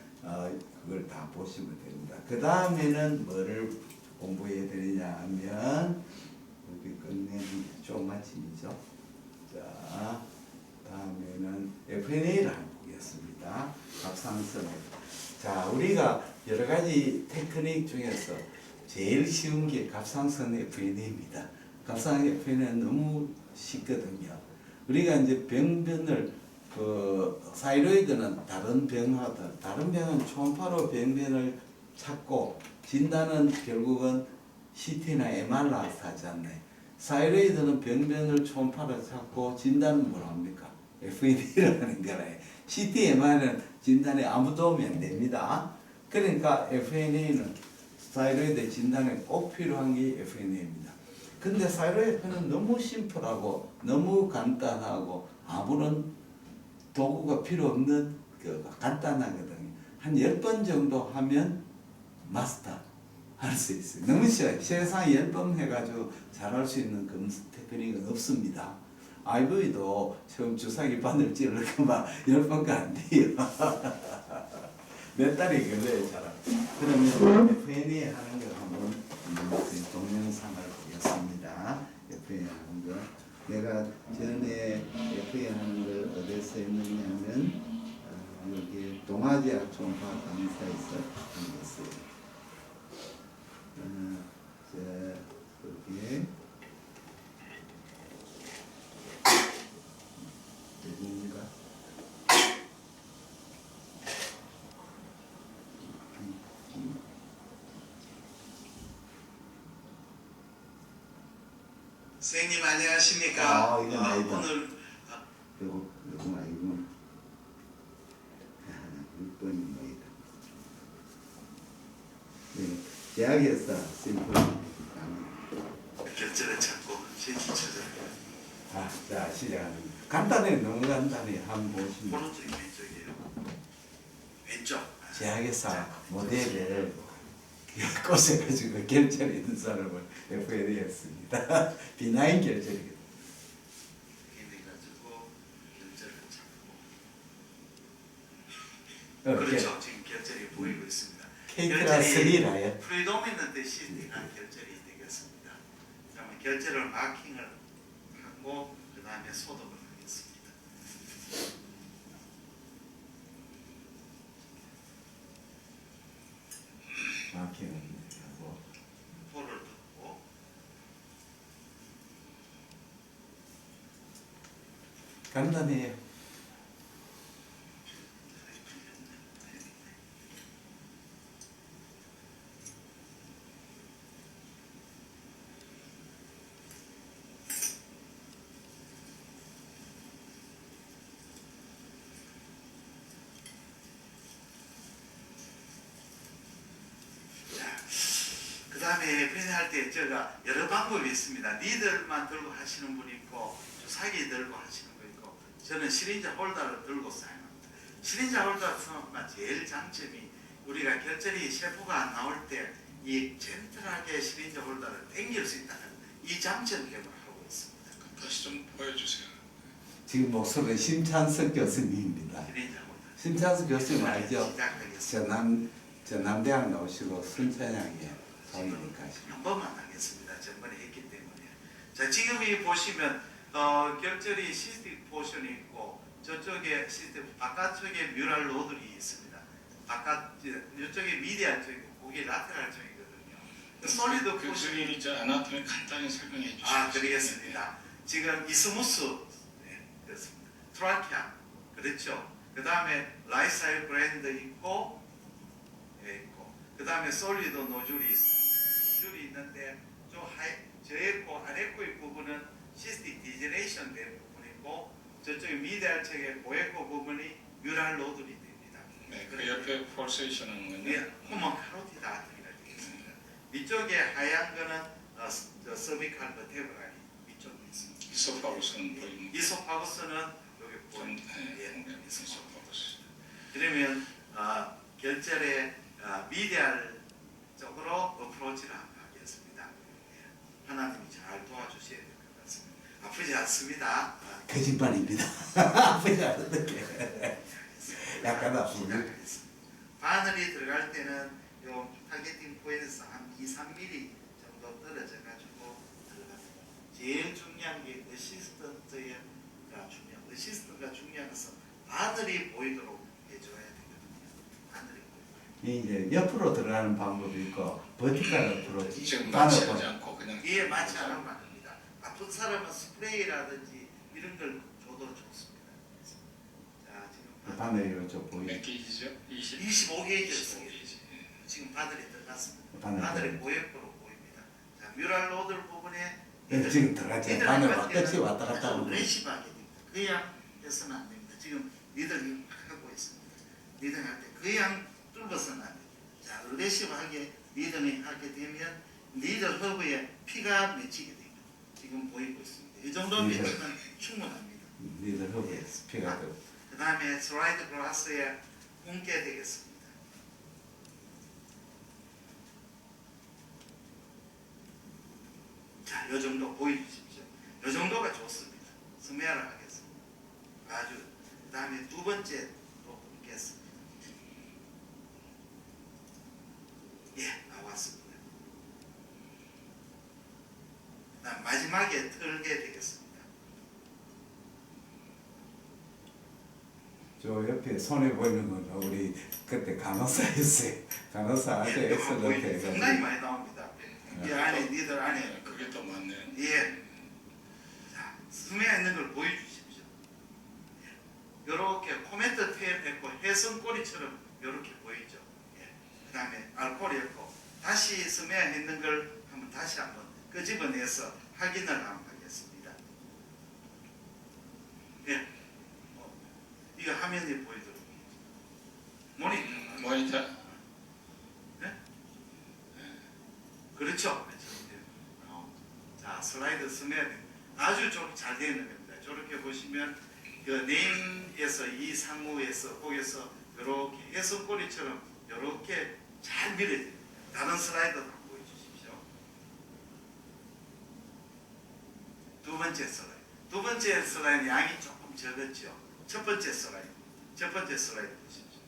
그걸 다 보시면 됩니다. 그 다음에는 뭐를 공부해야 되느냐 하면 우리 끝내는 쪽마침이죠. 자, 다음에는 F&A를 한번 보겠습니다. 값상선. 자, 우리가 여러 가지 테크닉 중에서 제일 쉬운 게 값상선 F&A입니다. 값상선 F&A는 너무 쉽거든요. 우리가 이제 병변을 사이로이드는 다른 병하다. 다른 병은 초음파로 병변을 찾고 진단은 결국은 CT나 MR로 하지 않나요? 사이로이드는 병변을 초음파로 찾고 진단은 뭘 합니까? F&A를 하는 거라요. CT, MR은 진단에 아무 도움이 안 됩니다. 그러니까 F&A는 사이로이드 진단에 꼭 필요한 게 F&A입니다. 근데 사이로이드는 너무 심플하고 너무 간단하고 아무런 도구가 필요 없는 간단하거든요. 한 10번 정도 하면 마스터 할 수 있어요. 너무 쉬워요. 세상 10번 해가지고 잘할 수 있는 검사 테크닉은 없습니다. IV도 처음 주사기 바늘 찌르고 막 10번가 안 돼요. 몇 달이 걸려요, 잘. 그러면 F&A 하는 거 한번 동영상을 보겠습니다. F&A 하는 거. 내가 전에 F&A 하는 걸 어디서 했느냐 하면 여기 동아지학 총파 강사에서 했어요. 여기에 누군가
선생님 안녕하십니까?
이건 아니다.
오늘
요거 아니고 6번이 뭐이다. 네, 제약에서 심플.
결제를 찾고 실질 찾아요.
자 시작합니다. 간단해, 너무 간단해. 한번 보시면.
오른쪽이 왼쪽이에요. 왼쪽.
제약에서 모델을 꼬셔가지고 결제를 있는 사람을 FA에 했습니다. 비나인 결제이거든요.
이렇게 가지고 결제를 찾고. 그렇죠. 지금 결제이 보이고 있습니다.
케이크라 3라요.
프리도미넌트 시스템이 결제이 되겠습니다. 그러면 결제를 마킹을 하고 그 다음에 소독을 하겠습니다.
마킹을 하고
볼을 넣고
간단해요.
그 다음에 프린트할 때 제가 여러 방법이 있습니다. 니들만 들고 하시는 분이 있고 주사기 들고 하시는 분 있고 저는 시린지 홀더를 들고 사용합니다. 시린지 홀더가 제일 장점이 우리가 결절이 셰프가 안 나올 때 이 젠틀하게 시린지 홀더를 당길 수 있다는 이 장점 때문에 하고 있습니다.
다시 좀 보여주세요.
지금 목소리 심찬석 교수님입니다.
시린지 홀더.
심찬석 교수님 알죠?
시작하겠습니다.
전남대학 나오시고 순천향에 자기니까
한 번만 하겠습니다. 전번에 했기 때문에. 자, 지금 이 보시면 결절이 시스틱 포션이 있고 저쪽에 시스틱 바깥쪽에 뮤랄 노들이 있습니다. 이쪽에 미디안 쪽이고 거기 라테랄 쪽이거든요. 솔리드 포션.
교수님이 이제 아나토미 간단히 설명해 주시죠.
드리겠습니다. 지금 이스무스 그렇습니다. 트라키아 그렇죠. 그 다음에 라이사일 그랜드 있고 그 다음에 솔리드 노즐이 있는데 저 에코 아래코의 부분은 시스틱 디제네이션 된 부분이고 저쪽에 미디알 쪽의 고에코 부분이 뮤랄 노즐이 됩니다.
네, 그 옆에 폴세이션은 건요.
호먼 카로티드 아트리가 되겠습니다. 위쪽에 하얀 거는 서비칼 버테브라이 위쪽에 있습니다.
이소파고스는 보입니다.
이소파구스는 여기
좀
예.
공개해서 보겠습니다.
그러면 결절에 미디얼 쪽으로 어프로치를 한번 하겠습니다. 예. 하나님이 잘 도와주셔야 될 것 같습니다. 아프지 않습니다.
거짓말입니다. 아프지 않은데. 약간 아프네.
시작하겠습니다. 바늘이 들어갈 때는 요 타겟팅 포인트에서 한 2-3mm 정도 떨어져 가지고 들어갑니다. 제일 중요한 게 어시스턴트가 중요한 것은 바늘이 보이도록 해줘야 되거든요. 바늘이 보이도록.
이제 옆으로 들어가는 방법이 있고 버티컬 어프로치.
지금
바늘
맞지
볼.
않고 그냥
이에 맞지 않으면 안 됩니다. 아픈 사람은 스프레이라든지 이런 걸 줘도 좋습니다. 자, 지금
바늘이 좀 보이.
몇 게이지죠?
25게이지였습니다.
25게이지.
지금 바늘이 들어갔습니다.
바늘.
바늘이 모형으로 보입니다. 자, 뮤랄 로드 부분에
네, 지금 들어갔죠. 바늘 끝이 왔다 갔다 하고.
레시브하게 됩니다. 그냥 해서는 안 됩니다. 지금 리듬이 하고 있습니다. 리듬할 때 그냥 뚫어서는 안 됩니다. 자, 레시브하게 리듬이 하게 되면 리듬 허브에 피가 맺히게 됩니다. 지금 보이고 있습니다. 이 정도
네.
맺히면 충분합니다.
니들 허브에 피가 되고.
그 다음에 슬라이드 글라스에 얹게 되겠습니다. 자, 이 정도 보여주십시오. 이 정도가 좋습니다. 스메어를 하겠습니다. 아주. 그 다음에 두 번째 또 얹겠습니다. 예, 나왔습니다. 그다음 마지막에 털게 되겠습니다.
저 옆에 손에 보이는 건 우리 그때 간호사였어요. 간호사 아주
예,
엑셀런트
상당히
해가지고.
많이 나옵니다. 이 안에 니들 안에
그게 또 맞네요.
예. 자, 스메어 있는 걸 보여주십시오. 이렇게 코멘트 테일했고 해성꼬리처럼 이렇게 보이죠. 예. 그 다음에 알코올이었고 다시 스메어 있는 걸 다시 한번 끄집어내서 확인을 한번 하겠습니다. 예. 이거 화면이 보이도록
모니터.
그렇죠. 자, 슬라이드 스멜 아주 잘 되어 있는 겁니다. 저렇게 보시면 그 네임에서 이 상무에서 거기서 이렇게 해성꼬리처럼 이렇게 잘 밀어집니다. 다른 슬라이드 한번 보여주십시오. 두 번째 슬라이드. 두 번째 슬라이드 양이 조금 적었죠. 첫 번째 슬라이드 보십시오.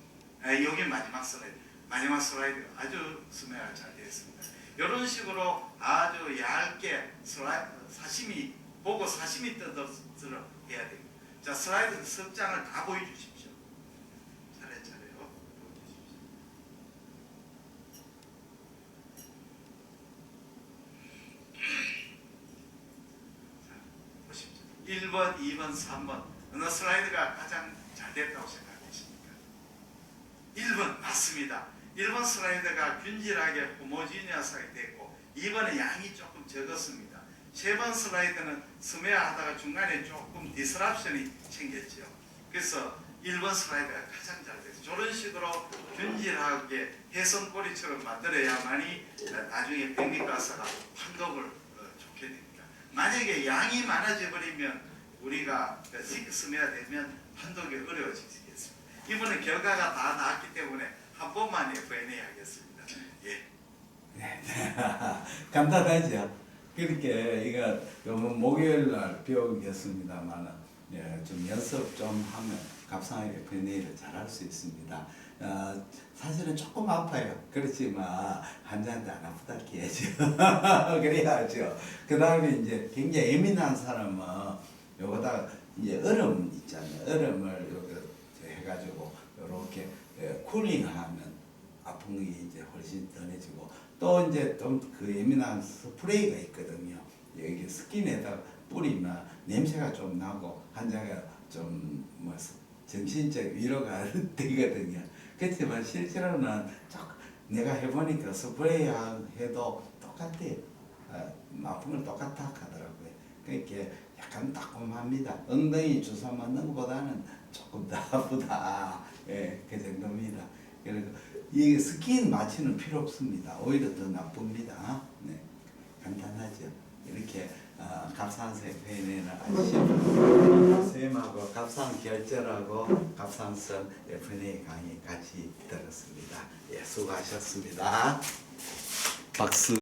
여기 마지막 슬라이드. 마지막 슬라이드 아주 스멜 잘 되어 있습니다. 이런 식으로 아주 얇게 사시미 보고 사시미 뜯어서 해야 됩니다. 자, 슬라이드 석 장을 다 보여주십시오. 차례차례로 보여주십시오. 자, 보십시오. 1번, 2번, 3번 어느 슬라이드가 가장 잘 됐다고 생각하십니까? 1번 맞습니다. 1번 슬라이드가 균질하게 호모지니어스하게 됐고 2번은 양이 조금 적었습니다. 3번 슬라이드는 스메어 하다가 중간에 조금 디스럽션이 생겼죠. 그래서 1번 슬라이드가 가장 잘 됐어요. 저런 식으로 균질하게 해성꼬리처럼 만들어야만이 나중에 백미가스가 판독을 좋게 됩니다. 만약에 양이 많아져 버리면 우리가 스메어 되면 판독이 어려워지겠습니다. 이번에 결과가 다 나왔기 때문에 한 번만 FNA 하겠습니다. 예.
네. 간단하죠. 그렇게 이거 요번 목요일 날 배우겠습니다만은 예, 좀 연습 좀 하면 갑상하게 FNA를 잘할 수 있습니다. 사실은 조금 아파요. 그렇지만 환자한테 안 아프다 해야죠. 그래야죠. 그 다음에 이제 굉장히 예민한 사람은 요거다 이제 얼음 있잖아요. 얼음을 이렇게 해가지고 이렇게 쿨링하면 아픈 게 이제 훨씬 덜해지고 또 이제 좀 그 예민한 스프레이가 있거든요. 여기 스킨에다 뿌리면 냄새가 좀 나고 환자가 좀 뭐 정신적 위로가 되거든요. 그렇지만 실제로는 내가 해보니까 스프레이 해도 똑같아요. 아픈 건 똑같아 하더라고요. 그러니까 약간 따끔합니다. 엉덩이 주사 맞는 것보다는 조금 더 아프다. 예, 그 정도입니다. 그리고 이 스킨 마취는 필요 없습니다. 오히려 더 나쁩니다. 네, 간단하죠. 이렇게 갑상선 FNA는 아시죠? 선생님하고 갑상 결절하고 갑상선 FNA 강의 같이 들었습니다. 예, 수고하셨습니다. 박수.